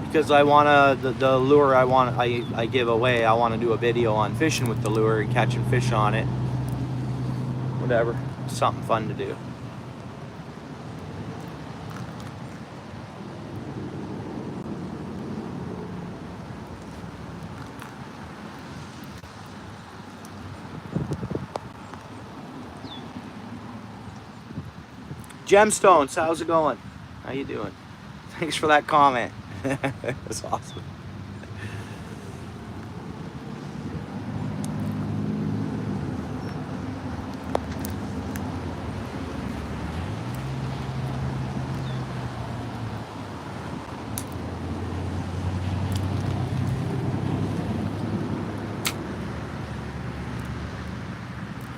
because I wanna, the lure I give away, I wanna do a video on fishing with the lure and catching fish on it. Whatever, something fun to do. Gemstones, how's it going? How you doing? Thanks for that comment. That's awesome.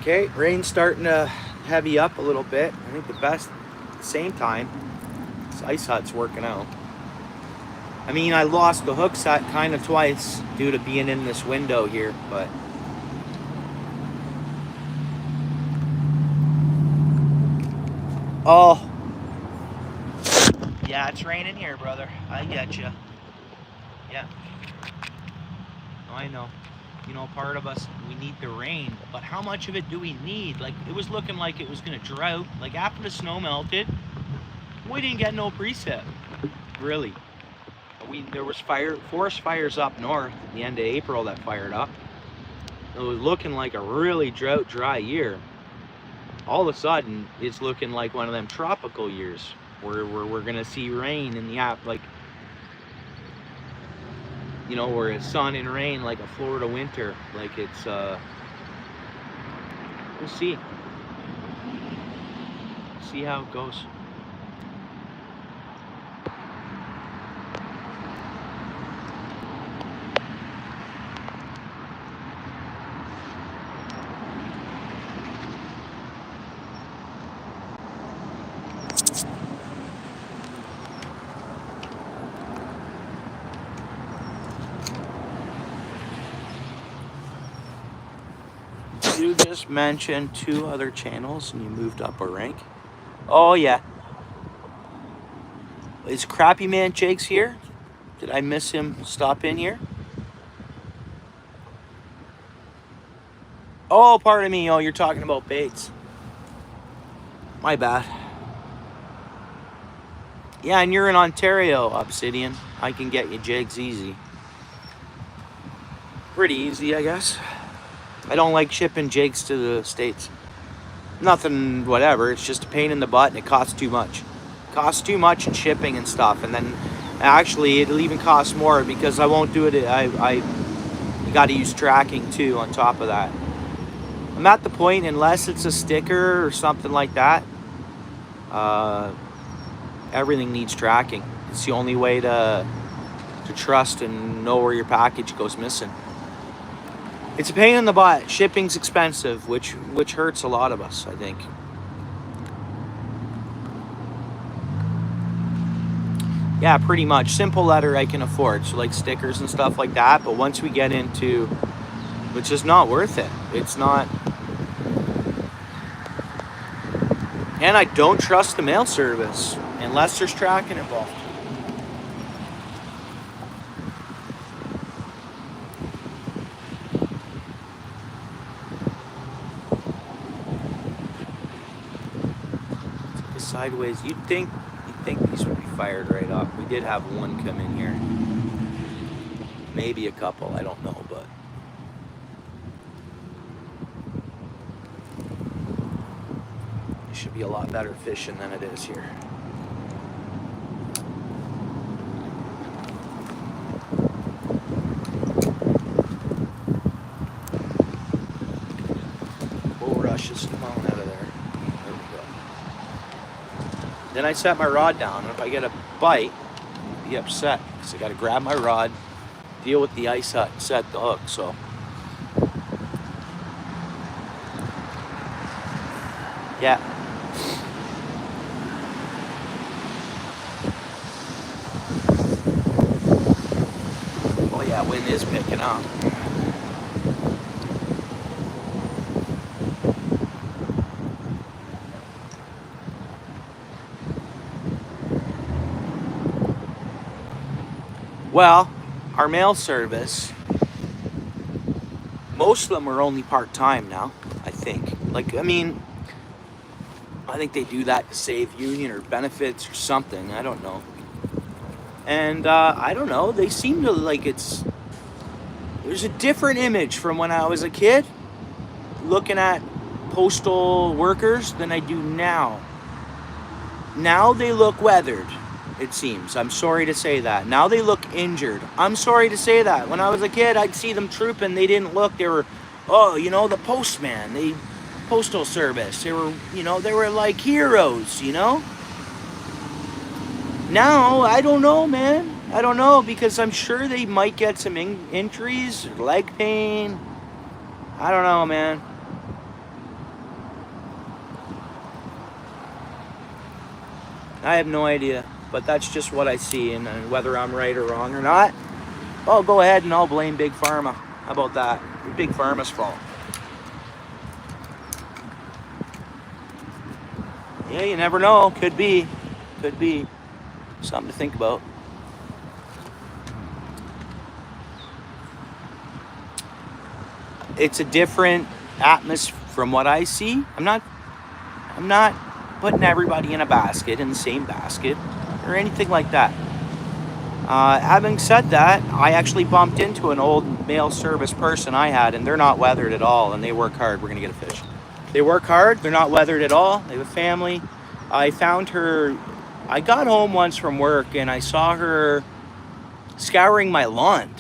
Okay, rain's starting to heavy up a little bit. I think at the same time, this ice hut's working out. I mean, I lost the hook set kind of twice due to being in this window here, but oh, yeah, it's raining here, brother. I get you. Yeah, I know. You know, part of us, we need the rain, but how much of it do we need? Like, it was looking like it was gonna drought. Like, after the snow melted, we didn't get no precip, really. There was forest fires up north at the end of April that fired up. It was looking like a really drought dry year. All of a sudden, it's looking like one of them tropical years where we're gonna see rain in the like, you know, where it's sun and rain like a Florida winter. Like it's, we'll see. See how it goes. You just mentioned 2 other channels and you moved up a rank. Oh yeah. Is Crappy Man Jake's here? Did I miss him stop in here? Oh, pardon me. Oh, you're talking about baits. My bad. Yeah, and you're in Ontario, Obsidian. I can get you jigs easy. Pretty easy, I guess. I don't like shipping jigs to the States. Nothing, whatever. It's just a pain in the butt and it costs too much. It costs too much in shipping and stuff. And then actually it'll even cost more because I won't do it. I got to use tracking too on top of that. I'm at the point, unless it's a sticker or something like that, everything needs tracking. It's the only way to trust and know where your package goes missing. It's a pain in the butt. Shipping's expensive, which hurts a lot of us, I think. Yeah, pretty much. Simple letter I can afford, so like stickers and stuff like that. But once we get into, which is not worth it. It's not. And I don't trust the mail service unless there's tracking involved. Sideways, you'd think these would be fired right off. We did have one come in here, maybe a couple, I don't know, but it should be a lot better fishing than it is here. Bull rush is falling out of there. Then I set my rod down, and if I get a bite, I'll be upset because I got to grab my rod, deal with the ice hut, and set the hook. So yeah. Oh yeah, wind is picking up. Well, our mail service, most of them are only part-time now, I think. Like, I mean, I think they do that to save union or benefits or something. I don't know. And I don't know. They seem to like there's a different image from when I was a kid looking at postal workers than I do now. Now they look weathered, it seems. I'm sorry to say that. Now they look injured. I'm sorry to say that. When I was a kid, I'd see them trooping. They didn't look. They were, oh, you know, the postman, the postal service. They were, you know, they were like heroes, you know? Now, I don't know, man. I don't know, because I'm sure they might get some injuries, leg pain. I don't know, man. I have no idea, but that's just what I see, and whether I'm right or wrong or not, I'll go ahead and I'll blame Big Pharma. How about that? Big Pharma's fault. Yeah, you never know. Could be. Could be. Something to think about. It's a different atmosphere from what I see. I'm not putting everybody in the same basket, or anything like that. Having said that, I actually bumped into an old mail service person I had, and they're not weathered at all, and they work hard. We're gonna get a fish. They work hard. They're not weathered at all. They have a family. I found her. I got home once from work, and I saw her scouring my lawn,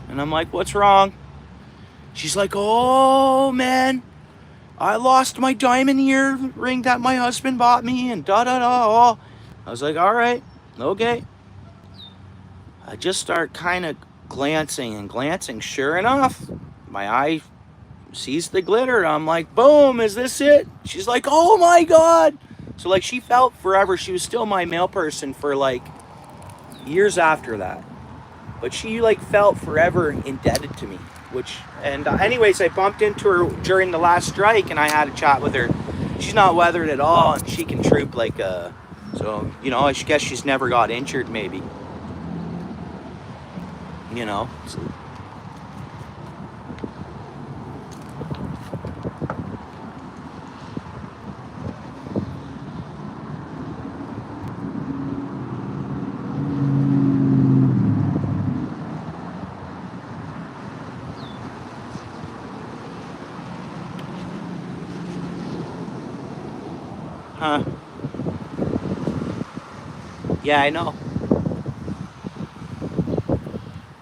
and I'm like, "What's wrong?" She's like, "Oh man, I lost my diamond earring that my husband bought me," and da-da-da. I was like, all right, okay. I just start kind of glancing. Sure enough, my eye sees the glitter. I'm like, boom, is this it? She's like, oh my God. So like she felt forever. She was still my mail person for like years after that. But she like felt forever indebted to me. Anyways, I bumped into her during the last strike, and I had a chat with her. She's not weathered at all, and she can troop like so, you know, I guess she's never got injured, maybe. You know. So. Huh. Yeah, I know.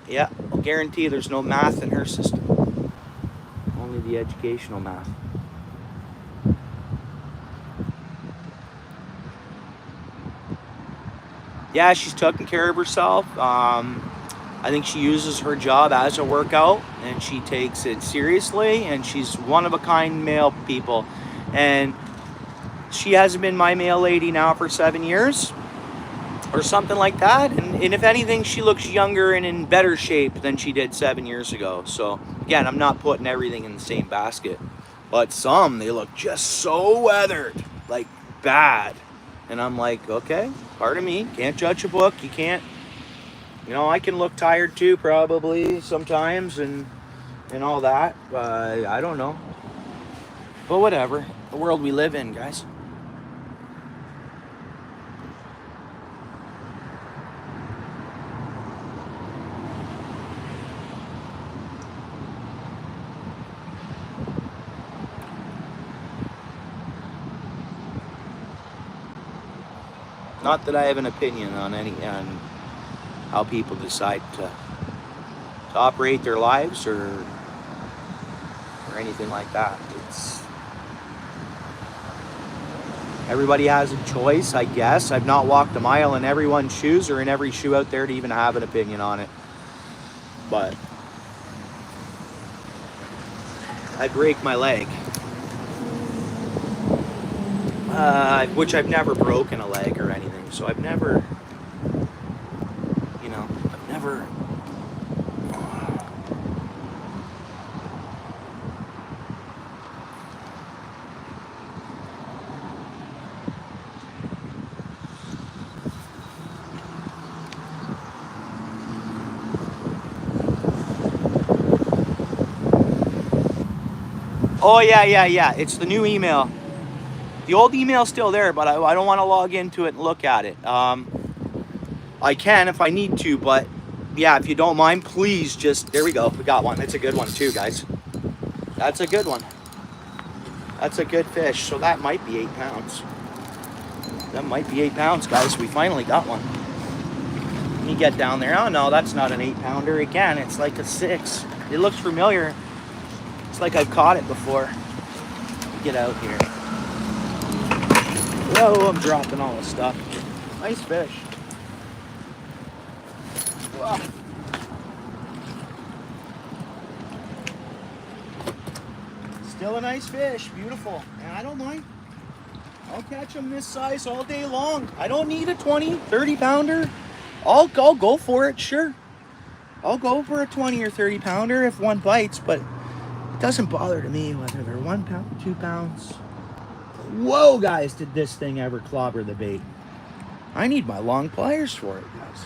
Yeah, I'll guarantee there's no math in her system. Only the educational math. Yeah, she's taking care of herself. I think she uses her job as a workout, and she takes it seriously, and she's one of a kind male people. And she hasn't been my mail lady now for 7 years or something like that. And if anything, she looks younger and in better shape than she did 7 years ago. So again, I'm not putting everything in the same basket, but some, they look just so weathered, like bad. And I'm like, okay, pardon me, can't judge a book. You can't, you know, I can look tired too, probably sometimes, and all that. I don't know, but whatever. The world we live in, guys. Not that I have an opinion on how people decide to operate their lives or anything like that. It's everybody has a choice, I guess. I've not walked a mile in everyone's shoes or in every shoe out there to even have an opinion on it. But I break my leg. Which I've never broken a leg or anything, so I've never, you know, I've never. Oh, yeah. It's the new email. The old email's still there, but I don't want to log into it and look at it. I can if I need to, but yeah, if you don't mind, please just, there we go. We got one. It's a good one too, guys. That's a good one. That's a good fish. So that might be 8 pounds. That might be 8 pounds, guys. We finally got one. Let me get down there. Oh no, that's not an 8-pounder. Again, it's like a 6. It looks familiar. It's like I've caught it before. Get out here. Whoa, I'm dropping all this stuff. Nice fish. Whoa. Still a nice fish. Beautiful. And I don't mind. I'll catch them this size all day long. I don't need a 20, 30 pounder. I'll go for it, sure. I'll go for a 20 or 30 pounder if one bites, but it doesn't bother to me whether they're 1 pound, 2 pounds. Whoa, guys, did this thing ever clobber the bait? I need my long pliers for it, guys.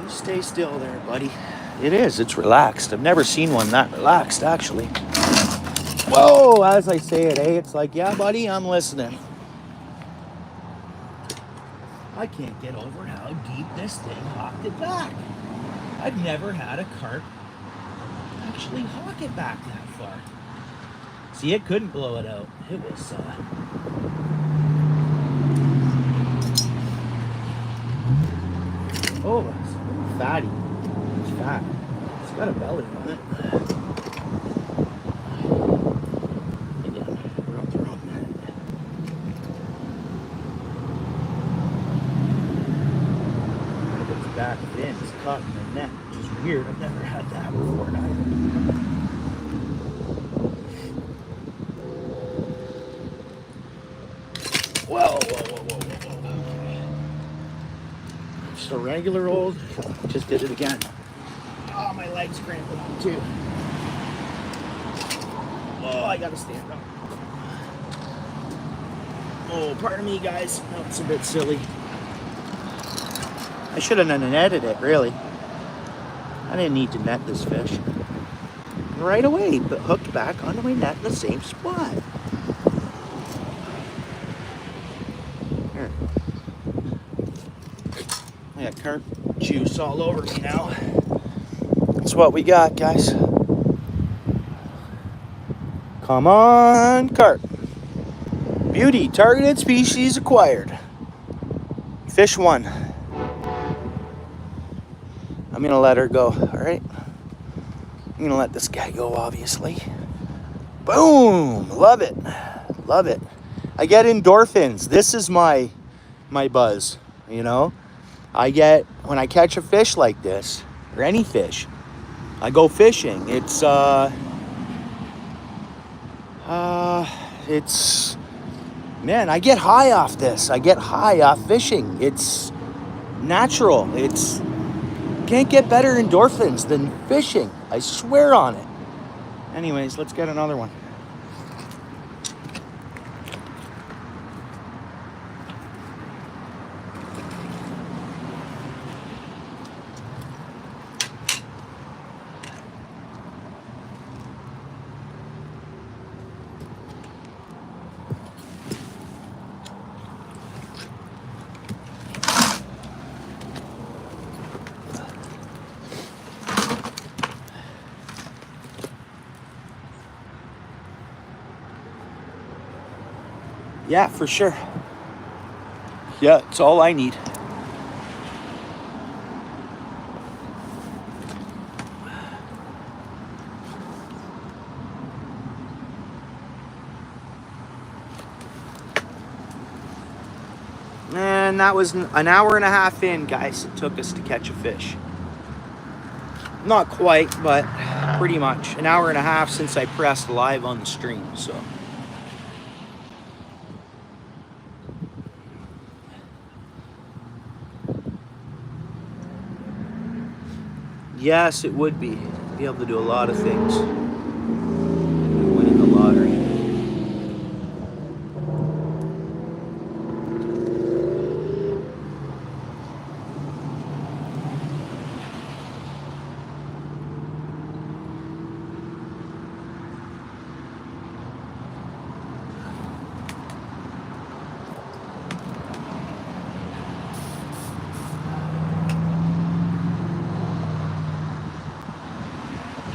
You stay still there, buddy. It is, it's relaxed. I've never seen one that relaxed, actually. Whoa, as I say it, it's like, yeah, buddy, I'm listening. I can't get over how deep this thing hawked it back. I've never had a carp actually hawk it back that far. See, it couldn't blow it out. It was, oh, it's fatty. It's fat. It's got a belly on it. Again, we're on the wrong net. It's back in. It's caught in the net, which is weird. I've never had that before either. Whoa. Just a regular old, just did it again. Oh, my leg's cramping up too. Oh, I gotta stand up. Oh, pardon me, guys. No, it's a bit silly. I should have netted it, really. I didn't need to net this fish. Right away, but hooked back onto my net in the same spot. Here. I got carp juice all over me now. That's what we got, guys. Come on, carp. Beauty, targeted species acquired. Fish 1. I'm gonna let her go, all right? I'm gonna let this guy go, obviously. Boom, love it, love it. I get endorphins. This is my buzz, you know? I get, when I catch a fish like this, or any fish, I go fishing. It's man, I get high off this. I get high off fishing. It's natural. It's, can't get better endorphins than fishing. I swear on it. Anyways, let's get another one. Yeah, for sure. Yeah, it's all I need. And that was an hour and a half in, guys. It took us to catch a fish. Not quite, but pretty much. An hour and a half since I pressed live on the stream, so. Yes, it would be. Be able to do a lot of things. Winning the lottery.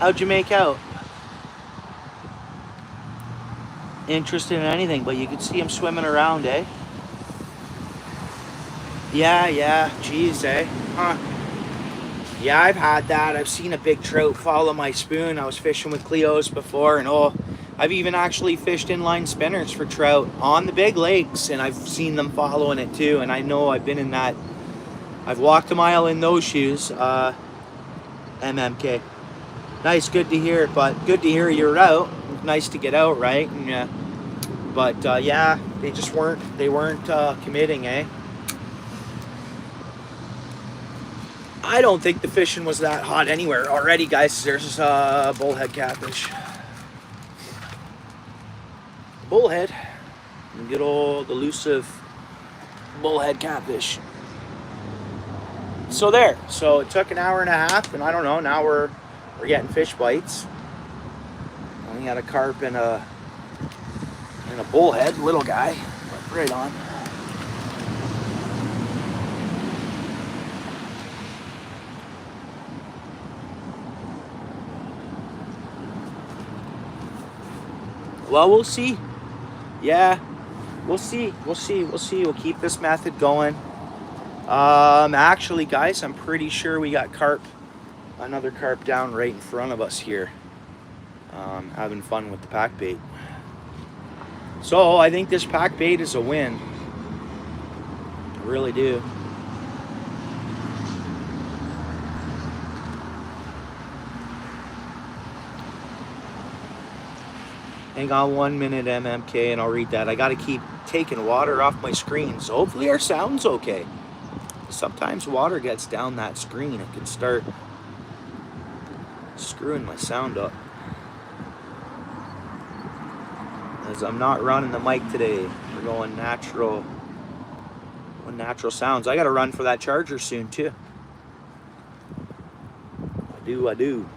How'd you make out? Interested in anything, but you could see him swimming around, eh? Yeah, geez, eh? Huh. Yeah, I've had that. I've seen a big trout follow my spoon. I was fishing with Cleos before, and oh, I've even actually fished inline spinners for trout on the big lakes, and I've seen them following it too. And I know I've been in that. I've walked a mile in those shoes. MMK. Nice, good to hear. But good to hear you're out. Nice to get out, right? And, yeah. But yeah, they just weren't. They weren't committing, eh? I don't think the fishing was that hot anywhere already, guys. There's bullhead catfish. Bullhead. Good old elusive bullhead catfish. So there. So it took an hour and a half, and I don't know. Now we're getting fish bites. We got a carp and a bullhead, little guy. Right on. Well, we'll see. Yeah, we'll see. We'll keep this method going. Actually, guys, I'm pretty sure we got another carp down right in front of us here. Having fun with the pack bait. So I think this pack bait is a win. I really do. Hang on 1 minute, MMK, and I'll read that. I got to keep taking water off my screen, so hopefully our sound's okay. Sometimes water gets down that screen. It can start screwing my sound up. As I'm not running the mic today. We're going natural sounds. I got to run for that charger soon, too. I do.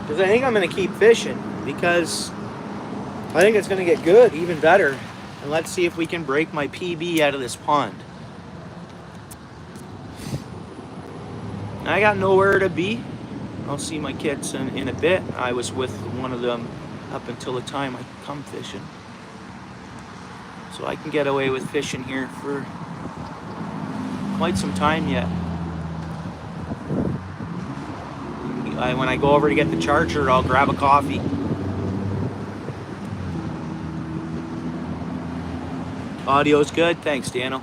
Because I think I'm going to keep fishing, because I think it's going to get good, even better. And let's see if we can break my PB out of this pond. I got nowhere to be. I'll see my kids in a bit. I was with one of them up until the time I come fishing. So I can get away with fishing here for quite some time yet. When I go over to get the charger, I'll grab a coffee. Audio's good. Thanks, Daniel.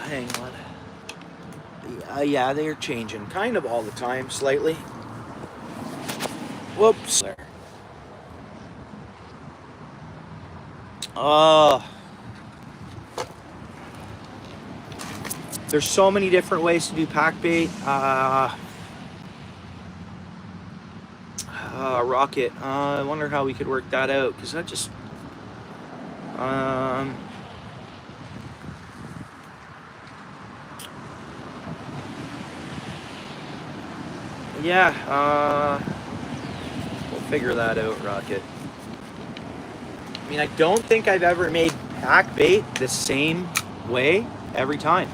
Hang on. Yeah, they're changing kind of all the time, slightly. Whoops. There's so many different ways to do pack bait. Rocket. I wonder how we could work that out, because that just yeah, we'll figure that out, Rocket. I mean, I don't think I've ever made pack bait the same way every time.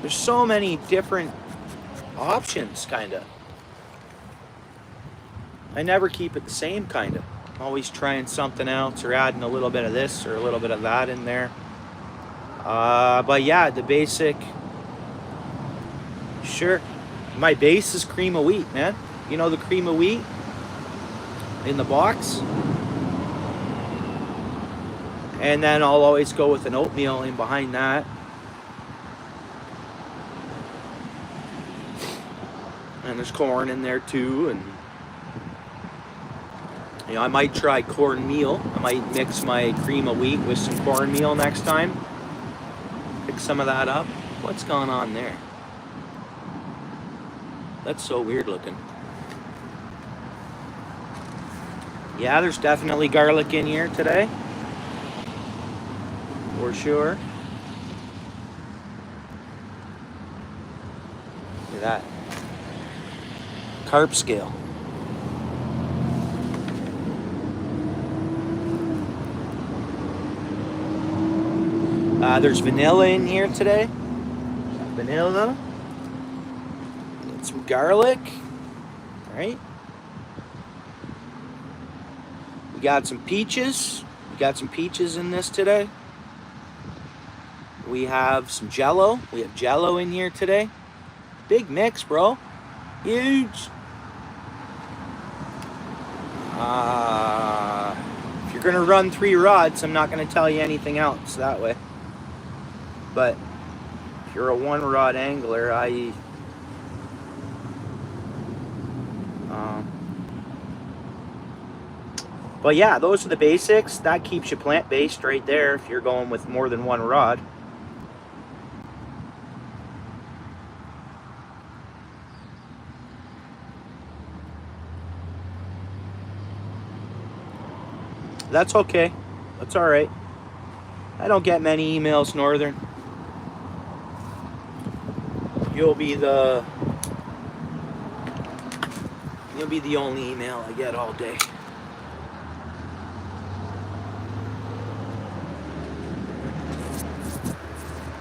There's so many different options, kind of. I never keep it the same, kind of. I'm always trying something else, or adding a little bit of this or a little bit of that in there. But yeah, the basic. Sure. My base is cream of wheat, man. You know the cream of wheat in the box? And then I'll always go with an oatmeal in behind that. And there's corn in there too, and you know, I might try cornmeal. I might mix my cream of wheat with some cornmeal next time. Pick some of that up. What's going on there? That's so weird looking. Yeah, there's definitely garlic in here today. For sure. Look at that. carp scale. There's vanilla in here today. Vanilla. And some garlic. All right. We got some peaches. We got some peaches in this today. We have some Jello. We have Jello in here today. Big mix, bro. Huge. If you're gonna run 3 rods, I'm not gonna tell you anything else that way. But if you're a 1 rod angler, but yeah, those are the basics. That keeps you plant-based right there if you're going with more than 1 rod. That's okay. That's all right. I don't get many emails, Northern. You'll be the only email I get all day.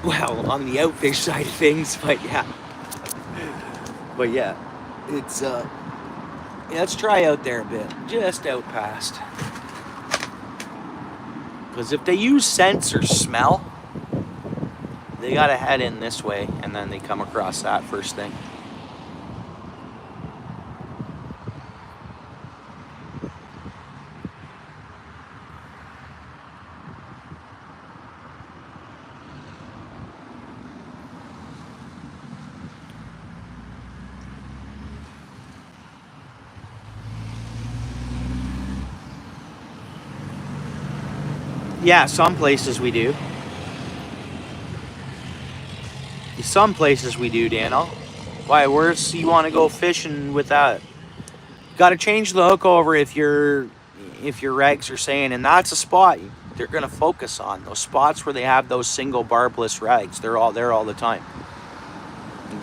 Well, on the outfish side of things, but yeah. But yeah, it's yeah, let's try out there a bit, just out past. Because if they use sense or smell, they gotta head in this way, and then they come across that first thing. Yeah, some places we do. Some places we do, Daniel. Why? Where's you want to go fishing with that? Got to change the hook over if your regs are saying, and that's a spot they're gonna focus on. Those spots where they have those single barbless regs, they're all there all the time.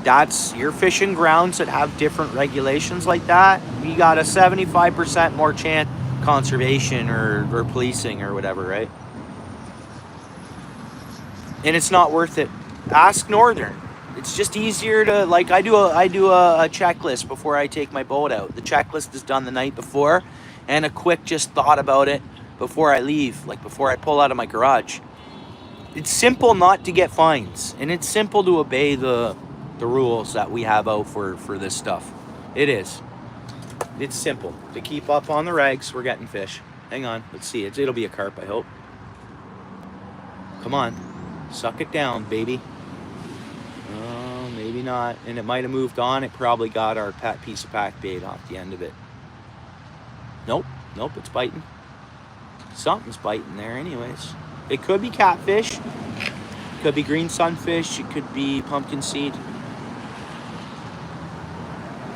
That's your fishing grounds that have different regulations like that. You got a 75% more chance conservation or policing or whatever, right? And it's not worth it. Ask Northern. It's just easier to, like, I do a checklist before I take my boat out. The checklist is done the night before, and a quick just thought about it before I leave, like before I pull out of my garage. It's simple not to get fines, and it's simple to obey the rules that we have out for this stuff. It is. It's simple to keep up on the regs. We're getting fish. Hang on, let's see. It'll be a carp, I hope. Come on. Suck it down, baby. Oh, maybe not. And it might have moved on. It probably got our piece of pack bait off the end of it. Nope. Nope, it's biting. Something's biting there anyways. It could be catfish. It could be green sunfish. It could be pumpkin seed.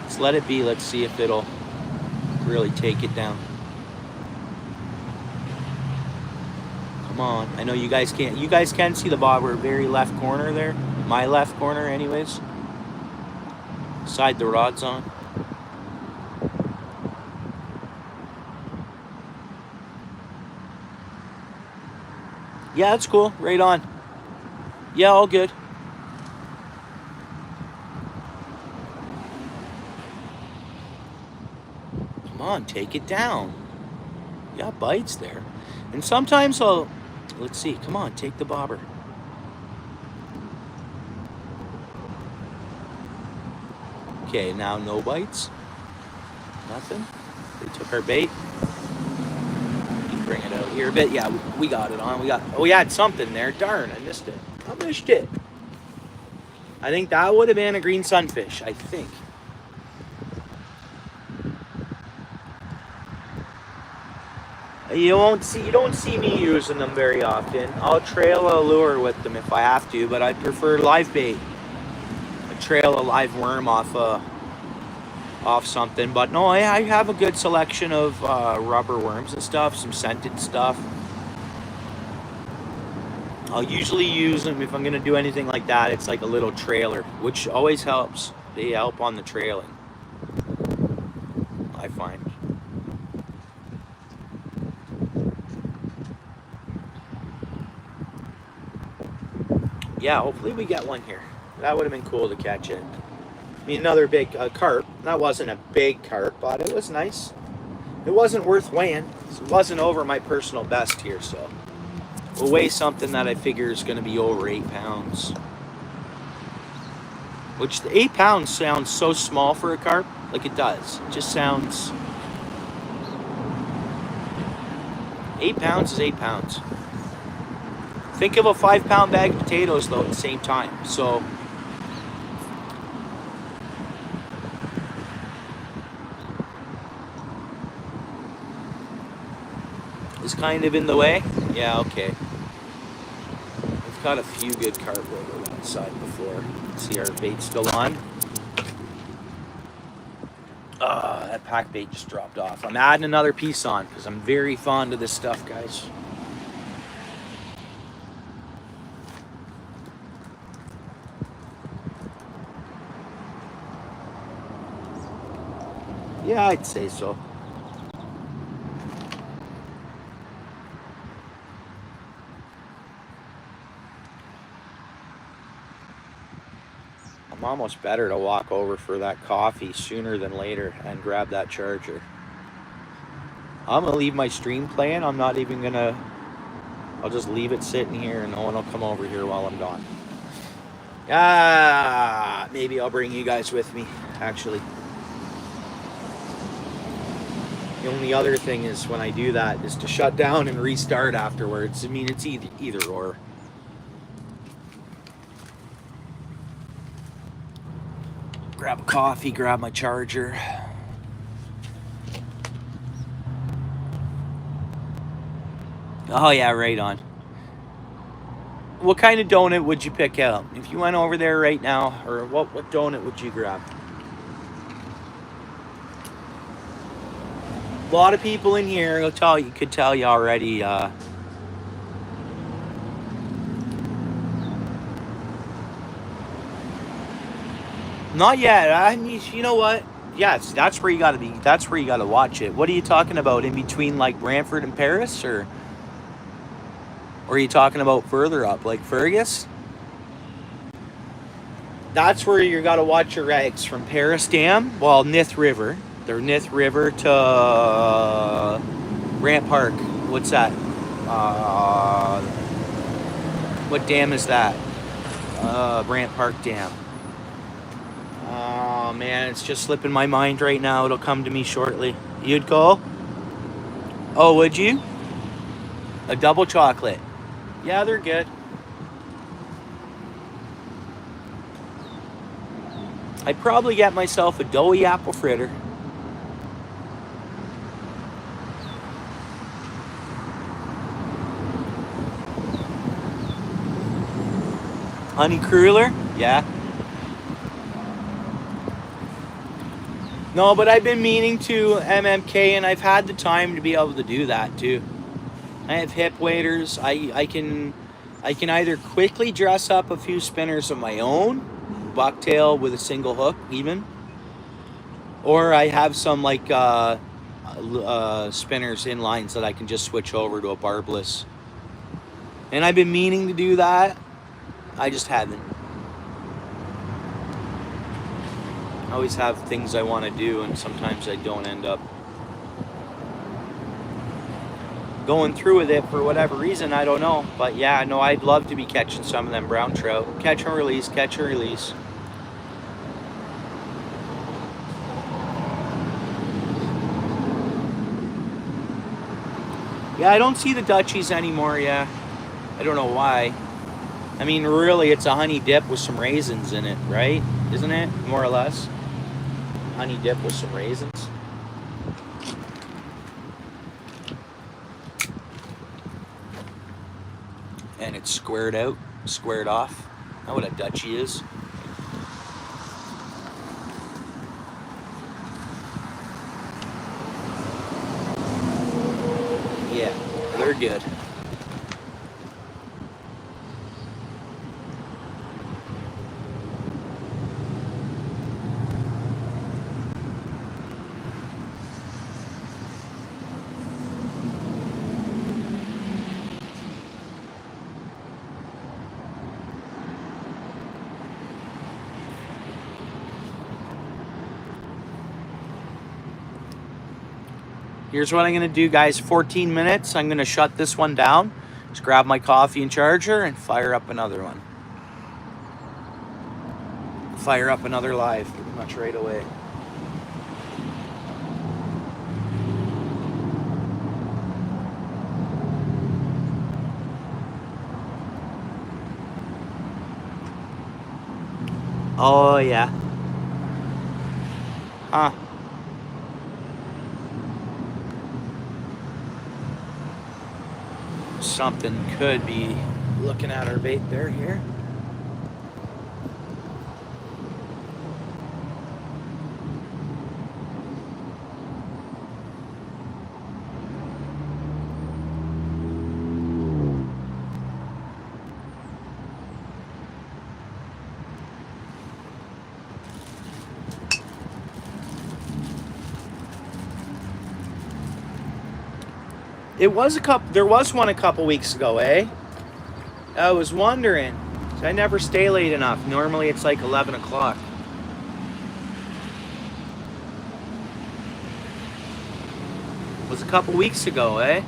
Let's let it be. Let's see if it'll really take it down. Come on. I know you guys can't. You guys can see the bobber very left corner there. My left corner anyways. Side the rod's on. Yeah, that's cool. Right on. Yeah, all good. Come on, take it down. You got bites there. And sometimes I'll... Let's see. Come on, take the bobber. Okay, now no bites. Nothing. They took our bait. Bring it out here a bit. Yeah, we got it on. We had something there. Darn, I missed it. I missed it. I think that would have been a green sunfish. I think. You don't see me using them very often. I'll trail a lure with them if I have to, but I prefer live bait. I trail a live worm off something, but no, I have a good selection of rubber worms and stuff, some scented stuff. I'll usually use them if I'm gonna do anything like that. It's like a little trailer, which always helps. They help on the trailing. I find. Yeah, hopefully we get one here. That would have been cool to catch it. I mean, another big carp. That wasn't a big carp, but it was nice. It wasn't worth weighing. It wasn't over my personal best here, so we'll weigh something that I figure is going to be over 8 pounds. Which, the 8 pounds sounds so small for a carp. Like, it does. It just sounds... 8 pounds is 8 pounds. Think of a 5-pound bag of potatoes, though, at the same time. So... is kind of in the way? Yeah, okay. We've got a few good carp over that side before. See our bait still on. That pack bait just dropped off. I'm adding another piece on because I'm very fond of this stuff, guys. Yeah, I'd say so. I'm almost better to walk over for that coffee sooner than later and grab that charger. I'm gonna leave my stream playing. I'm not even gonna, I'll just leave it sitting here and no one will come over here while I'm gone. Maybe I'll bring you guys with me, actually. The only other thing is when I do that is to shut down and restart afterwards. I mean, it's either or. Grab a coffee, grab my charger. Oh yeah, right on. What kind of donut would you pick out? If you went over there right now, or what donut would you grab? A lot of people in here could tell you already. Not yet. I mean, you know what? Yes, that's where you gotta be. That's where you gotta watch it. What are you talking about? In between like Brantford and Paris, or are you talking about further up, like Fergus? That's where you gotta watch your eggs from Paris Dam. Well, Nith River. They're Nith River to Grant Park. What's that? What dam is that? Grant Park Dam. Oh man, it's just slipping my mind right now. It'll come to me shortly. You'd go? Oh, would you? A double chocolate. Yeah, they're good. I'd probably get myself a doughy apple fritter. Honey cruller? Yeah. No, but I've been meaning to MMK, and I've had the time to be able to do that too. I have hip waders. I can either quickly dress up a few spinners of my own, bucktail with a single hook even, or I have some like spinners in lines that I can just switch over to a barbless. And I've been meaning to do that. I just haven't. I always have things I want to do, and sometimes I don't end up going through with it for whatever reason. I don't know. But yeah, no, I'd love to be catching some of them brown trout. Catch and release, catch and release. Yeah, I don't see the Dutchies anymore, yeah. I don't know why. I mean, really, it's a honey dip with some raisins in it, right? Isn't it? More or less. Honey dip with some raisins. And it's squared out, squared off. That's what a Dutchie is. Yeah, they're good. here's what I'm gonna do, guys. 14 minutes. I'm gonna shut this one down. Just grab my coffee and charger and fire up another one. Fire up another live pretty much right away. Oh yeah. Huh. Something could be looking at our bait there here. There was one a couple weeks ago, eh? I was wondering. I never stay late enough. Normally it's like 11 o'clock. It was a couple weeks ago, eh?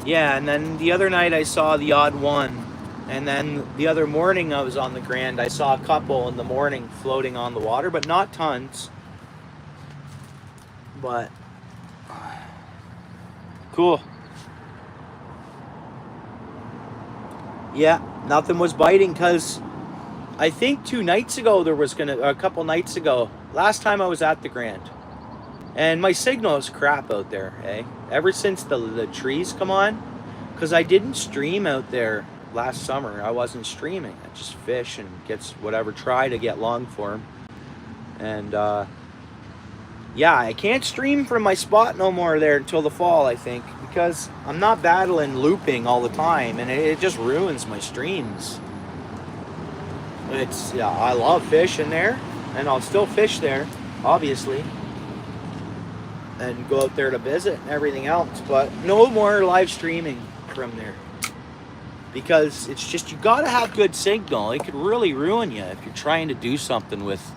Yeah, and then the other night I saw the odd one. And then the other morning I was on the Grand. I saw a couple in the morning floating on the water, but not tons. But cool. Yeah, nothing was biting because I think 2 nights ago a couple nights ago, last time I was at the Grand, and my signal is crap out there, eh? Ever since the trees come on, because I didn't stream out there last summer. I wasn't streaming. I just fish and try to get long form. And yeah, I can't stream from my spot no more there until the fall, I think, because I'm not battling looping all the time, and it just ruins my streams. Yeah, I love fishing there, and I'll still fish there, obviously, and go out there to visit and everything else, but no more live streaming from there, because it's just, you gotta have good signal. It could really ruin you if you're trying to do something with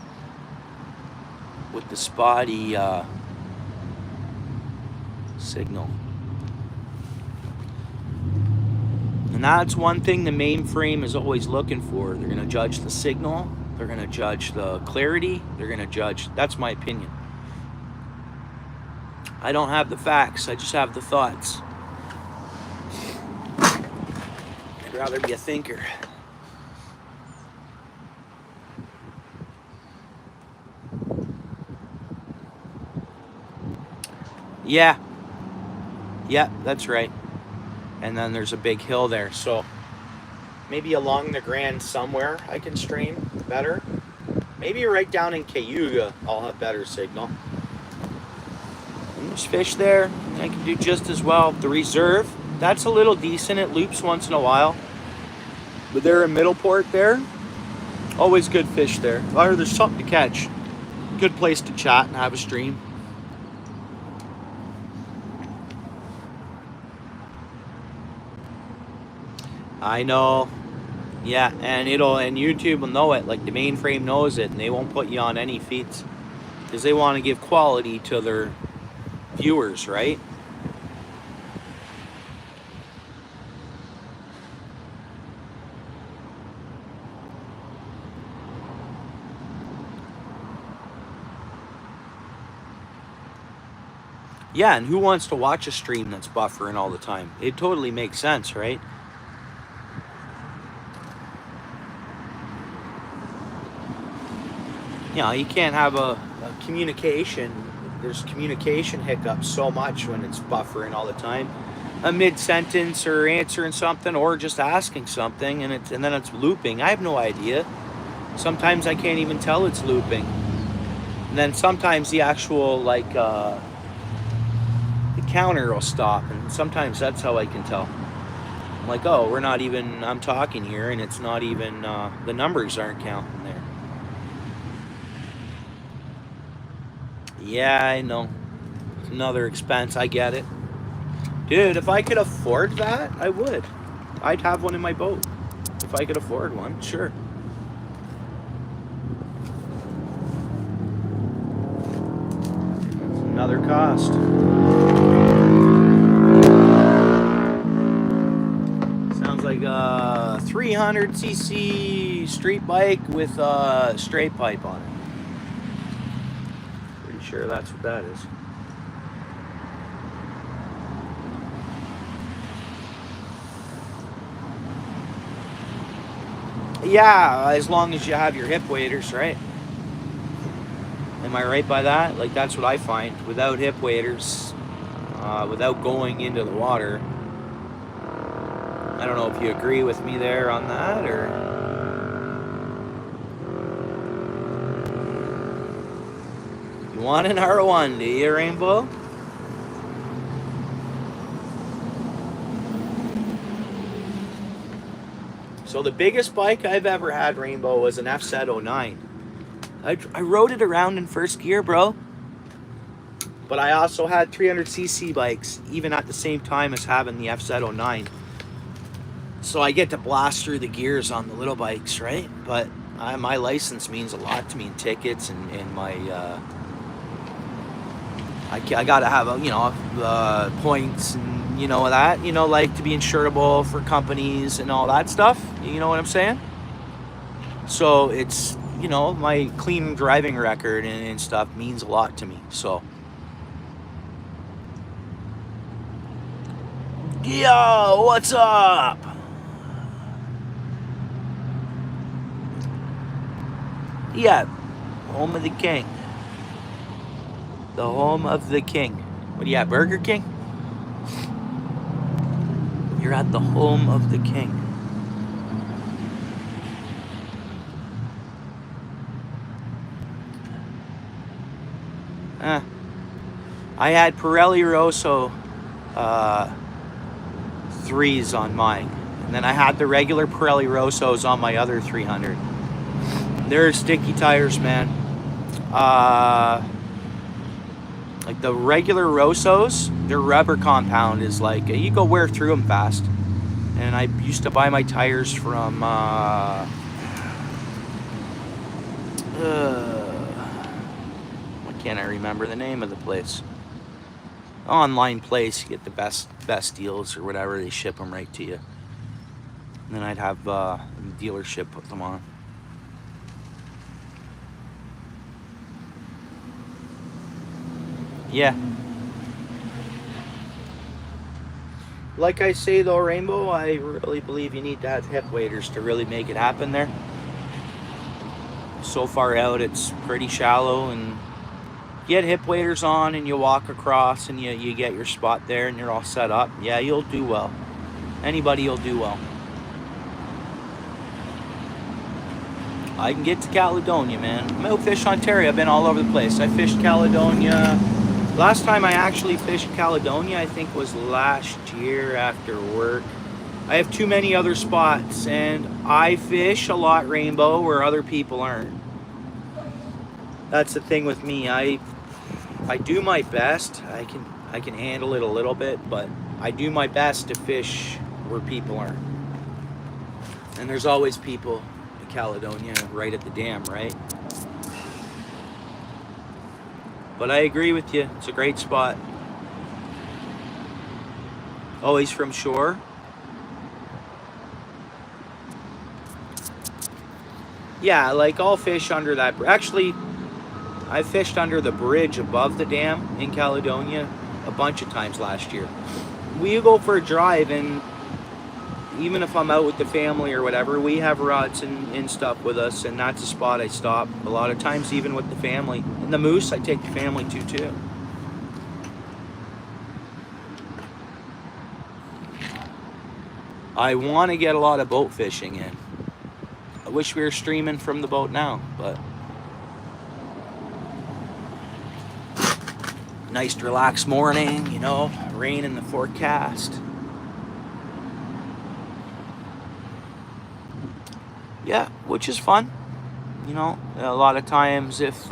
the spotty signal. And that's one thing the mainframe is always looking for. They're going to judge the signal, they're going to judge the clarity, they're going to judge, that's my opinion. I don't have the facts, I just have the thoughts. I'd rather be a thinker. Yeah, that's right. And then there's a big hill there, so maybe along the Grand somewhere I can stream better. Maybe right down in Cayuga I'll have better signal. And there's fish there. I can do just as well. The reserve, that's a little decent. It loops once in a while. But there in Middleport there, always good fish there. Or there's something to catch. Good place to chat and have a stream. I know. Yeah, and YouTube will know it. Like, the mainframe knows it, and they won't put you on any feeds because they want to give quality to their viewers, right? Yeah, and who wants to watch a stream that's buffering all the time? It totally makes sense, right? You know, you can't have a communication. There's communication hiccups so much when it's buffering all the time. A mid-sentence or answering something or just asking something, and then it's looping. I have no idea. Sometimes I can't even tell it's looping. And then sometimes the actual, like, the counter will stop, and sometimes that's how I can tell. I'm like, oh, I'm talking here, and it's not even, the numbers aren't counting there. Yeah, I know. It's another expense. I get it. Dude, if I could afford that, I would. I'd have one in my boat. If I could afford one, sure. another cost. Sounds like a 300cc street bike with a straight pipe on it. Pretty sure that's what that is. Yeah, as long as you have your hip waders, right? Am I right by that? Like, that's what I find. Without hip waders, without going into the water, I don't know if you agree with me there on that, or... You want an R1, do you, Rainbow? So the biggest bike I've ever had, Rainbow, was an FZ09. I rode it around in first gear, bro. But I also had 300cc bikes, even at the same time as having the FZ09. So I get to blast through the gears on the little bikes, right? But my license means a lot to me, and tickets, and my... I gotta have, you know, points and, you know, that, you know, like to be insurable for companies and all that stuff. You know what I'm saying? So it's, you know, my clean driving record and stuff means a lot to me. So, yo, what's up? Yeah, home of the king. The home of the king. What are you at, Burger King? You're at the home of the king. I had Pirelli Rosso 3s on mine. And then I had the regular Pirelli Rossos on my other 300. They're sticky tires, man. Like the regular Rossos, their rubber compound is like, you go wear through them fast. And I used to buy my tires from, why can't I remember the name of the place? Online place, you get the best deals or whatever, they ship them right to you. And then I'd have the dealership put them on. Yeah. Like I say though, Rainbow, I really believe you need to have hip waders to really make it happen there. So far out, it's pretty shallow, and you get hip waders on and you walk across and you get your spot there and you're all set up. Yeah, you'll do well. Anybody will do well. I can get to Caledonia, man. I'm OUTFISH Ontario. I've been all over the place. I fished Caledonia. Last time I actually fished Caledonia, I think, was last year after work. I have too many other spots, and I fish a lot, Rainbow, where other people aren't. That's the thing with me. I do my best. I can handle it a little bit, but I do my best to fish where people aren't. And there's always people in Caledonia right at the dam, right? But I agree with you. It's a great spot. Always from shore. Yeah, like I'll fish under that. Actually, I fished under the bridge above the dam in Caledonia a bunch of times last year. We go for a drive, and even if I'm out with the family or whatever, we have rods and stuff with us, and that's a spot I stop a lot of times, even with the family. And the moose, I take the family to too. I want to get a lot of boat fishing in. I wish we were streaming from the boat now, but nice relaxed morning, you know, rain in the forecast. Yeah, which is fun. You know, a lot of times if,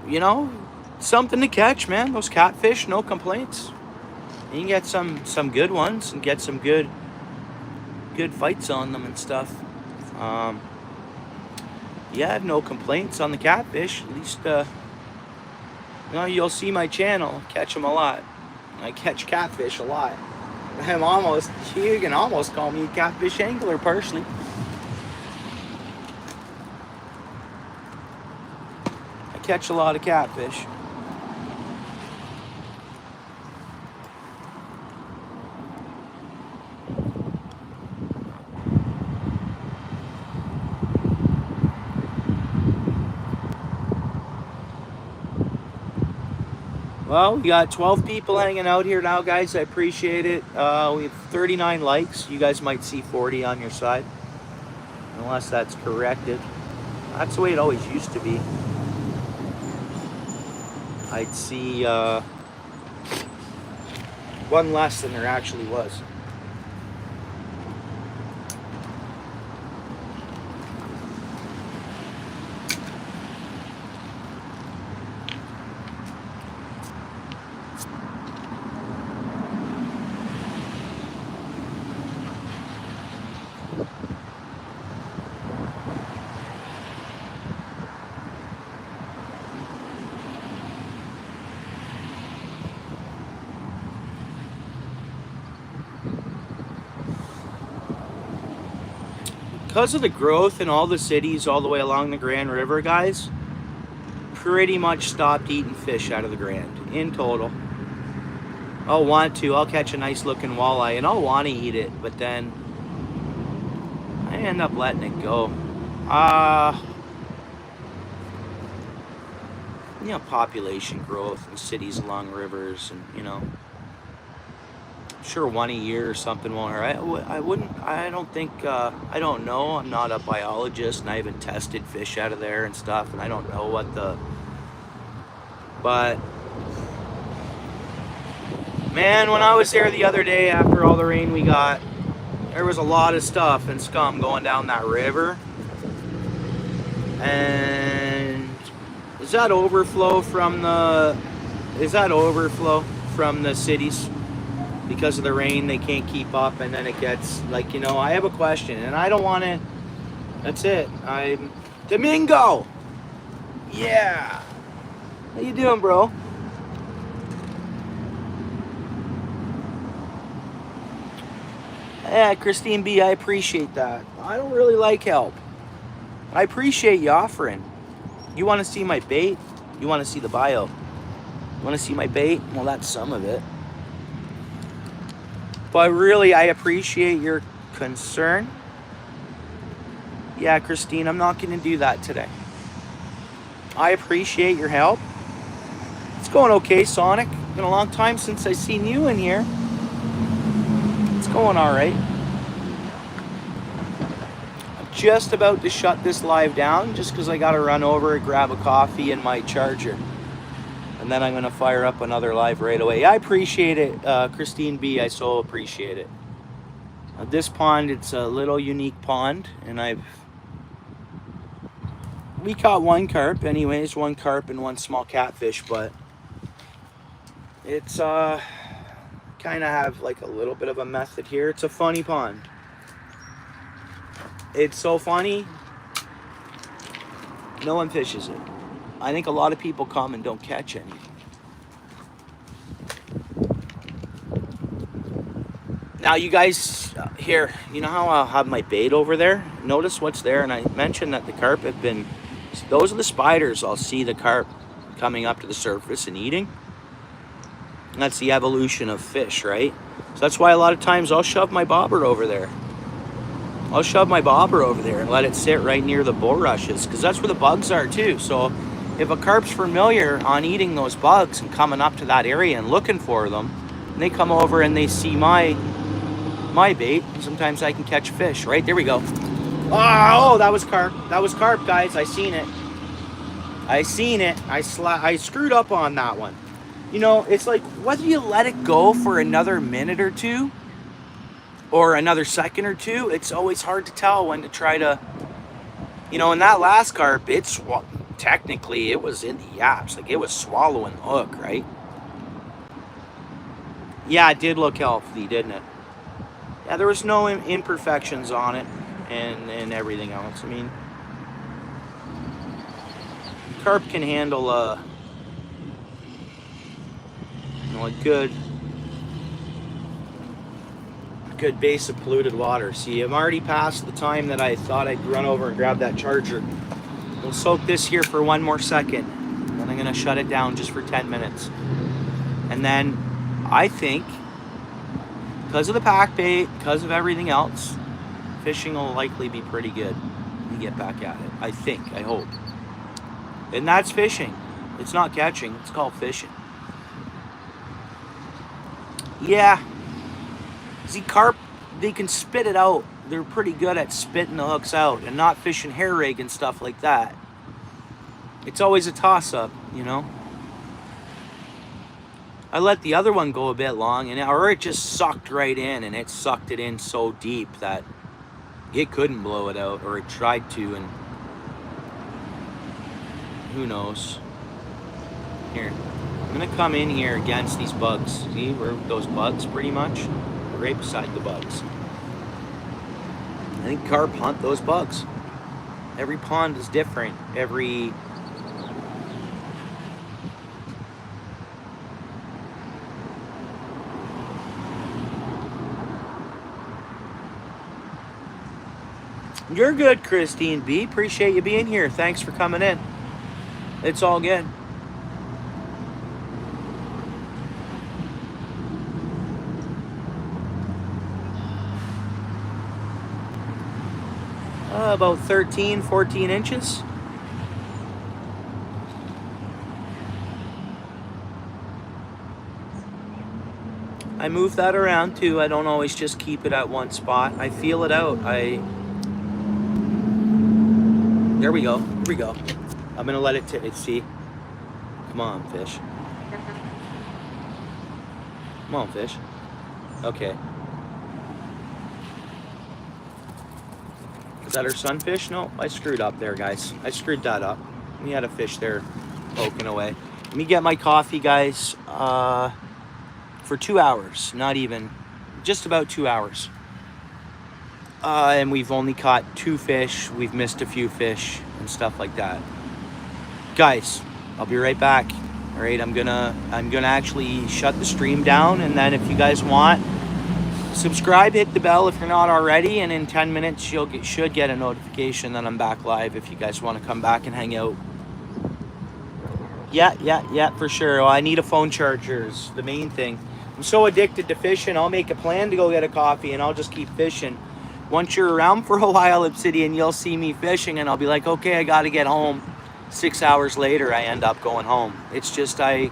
you know, something to catch, man. Those catfish, no complaints. You can get some good ones and get some good fights on them and stuff. Yeah, I have no complaints on the catfish. At least You know, you'll see my channel, catch them a lot. I catch catfish a lot. You can almost call me a catfish angler partially. I catch a lot of catfish. Well, we got 12 people hanging out here now, guys. I appreciate it. We have 39 likes. You guys might see 40 on your side, unless that's corrected. That's the way it always used to be. I'd see one less than there actually was. Because of the growth in all the cities all the way along the Grand River, guys, pretty much stopped eating fish out of the Grand in total. I'll catch a nice looking walleye and I'll want to eat it, but then I end up letting it go. You know, population growth in cities along rivers, and you know, sure one a year or something won't hurt. I don't know. I'm not a biologist and I haven't tested fish out of there and stuff, and I don't know but man, when I was there the other day after all the rain we got, there was a lot of stuff and scum going down that river. And is that overflow from the cities? Because of the rain, they can't keep up, and then it gets like, you know, I have a question and I don't want to. That's it. I'm Domingo. Yeah. How you doing, bro? Yeah, Christine B, I appreciate that. I don't really like help. I appreciate you offering. You want to see my bait? You want to see the bio? You want to see my bait? Well, that's some of it. But really, I appreciate your concern. Yeah, Christine, I'm not going to do that today. I appreciate your help. It's going okay, Sonic. It's been a long time since I seen you in here. It's going all right. I'm just about to shut this live down just because I got to run over and grab a coffee and my charger. And then I'm going to fire up another live right away. I appreciate it, Christine B. I so appreciate it. This pond, it's a little unique pond. And we caught one carp anyways. One carp and one small catfish. But it's kind of have like a little bit of a method here. It's a funny pond. It's so funny. No one fishes it. I think a lot of people come and don't catch any. Now you guys, here, you know how I'll have my bait over there? Notice what's there, and I mentioned that the carp have been, those are the spiders. I'll see the carp coming up to the surface and eating. And that's the evolution of fish, right? So that's why a lot of times I'll shove my bobber over there. I'll shove my bobber over there and let it sit right near the bulrushes, because that's where the bugs are too. So if a carp's familiar on eating those bugs and coming up to that area and looking for them, and they come over and they see my bait, sometimes I can catch fish. Right, there we go. Oh, that was carp. That was carp, guys. I seen it. I screwed up on that one. You know, it's like whether you let it go for another minute or two or another second or two, it's always hard to tell when to try to, you know, in that last carp, technically it was in the yaps, like it was swallowing the hook, right? Yeah, it did look healthy, didn't it? Yeah, there was no imperfections on it and everything else. I mean, carp can handle You know, a good base of polluted water. See, I'm already past the time that I thought I'd run over and grab that charger. We'll soak this here for 1 more second. Then I'm gonna shut it down just for 10 minutes. And then I think, because of the pack bait, because of everything else, fishing will likely be pretty good when we get back at it. I think, I hope. And that's fishing. It's not catching, it's called fishing. Yeah. See, carp, they can spit it out. They're pretty good at spitting the hooks out and not fishing hair rig and stuff like that. It's always a toss-up, you know? I let the other one go a bit long, or it just sucked right in, and it sucked it in so deep that it couldn't blow it out, or it tried to, and who knows. Here, I'm gonna come in here against these bugs. See where those bugs, pretty much? Right beside the bugs. I think carp hunt those bugs. Every pond is different. You're good, Christine B. Appreciate you being here. Thanks for coming in. It's all good. About 13, 14 inches. I move that around too. I don't always just keep it at one spot. I feel it out. There we go. Here we go. I'm gonna let it see. Come on, fish. Come on, fish. Okay. Is that our sunfish? No, I screwed up there, guys. I screwed that up. We had a fish there poking away. Let me get my coffee, guys, for 2 hours. Not even, just about 2 hours. And we've only caught 2 fish. We've missed a few fish and stuff like that. Guys, I'll be right back. All right, I'm gonna actually shut the stream down, and then if you guys want, subscribe, hit the bell if you're not already, and in 10 minutes you should get a notification that I'm back live if you guys want to come back and hang out. Yeah, for sure. Oh, I need a phone charger is the main thing. I'm so addicted to fishing, I'll make a plan to go get a coffee and I'll just keep fishing. Once you're around for a while, Obsidian, you'll see me fishing and I'll be like, okay, I gotta get home. 6 hours later, I end up going home. It's just, I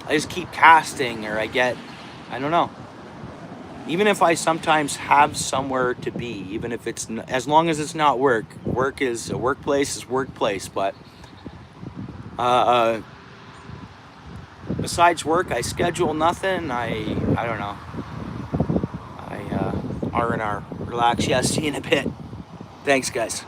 just keep casting, or I don't know. Even if I sometimes have somewhere to be, even if it's, as long as it's not work. Work is a workplace is workplace, but besides work, I schedule nothing. I don't know. R&R. Relax. Yeah, see you in a bit. Thanks, guys.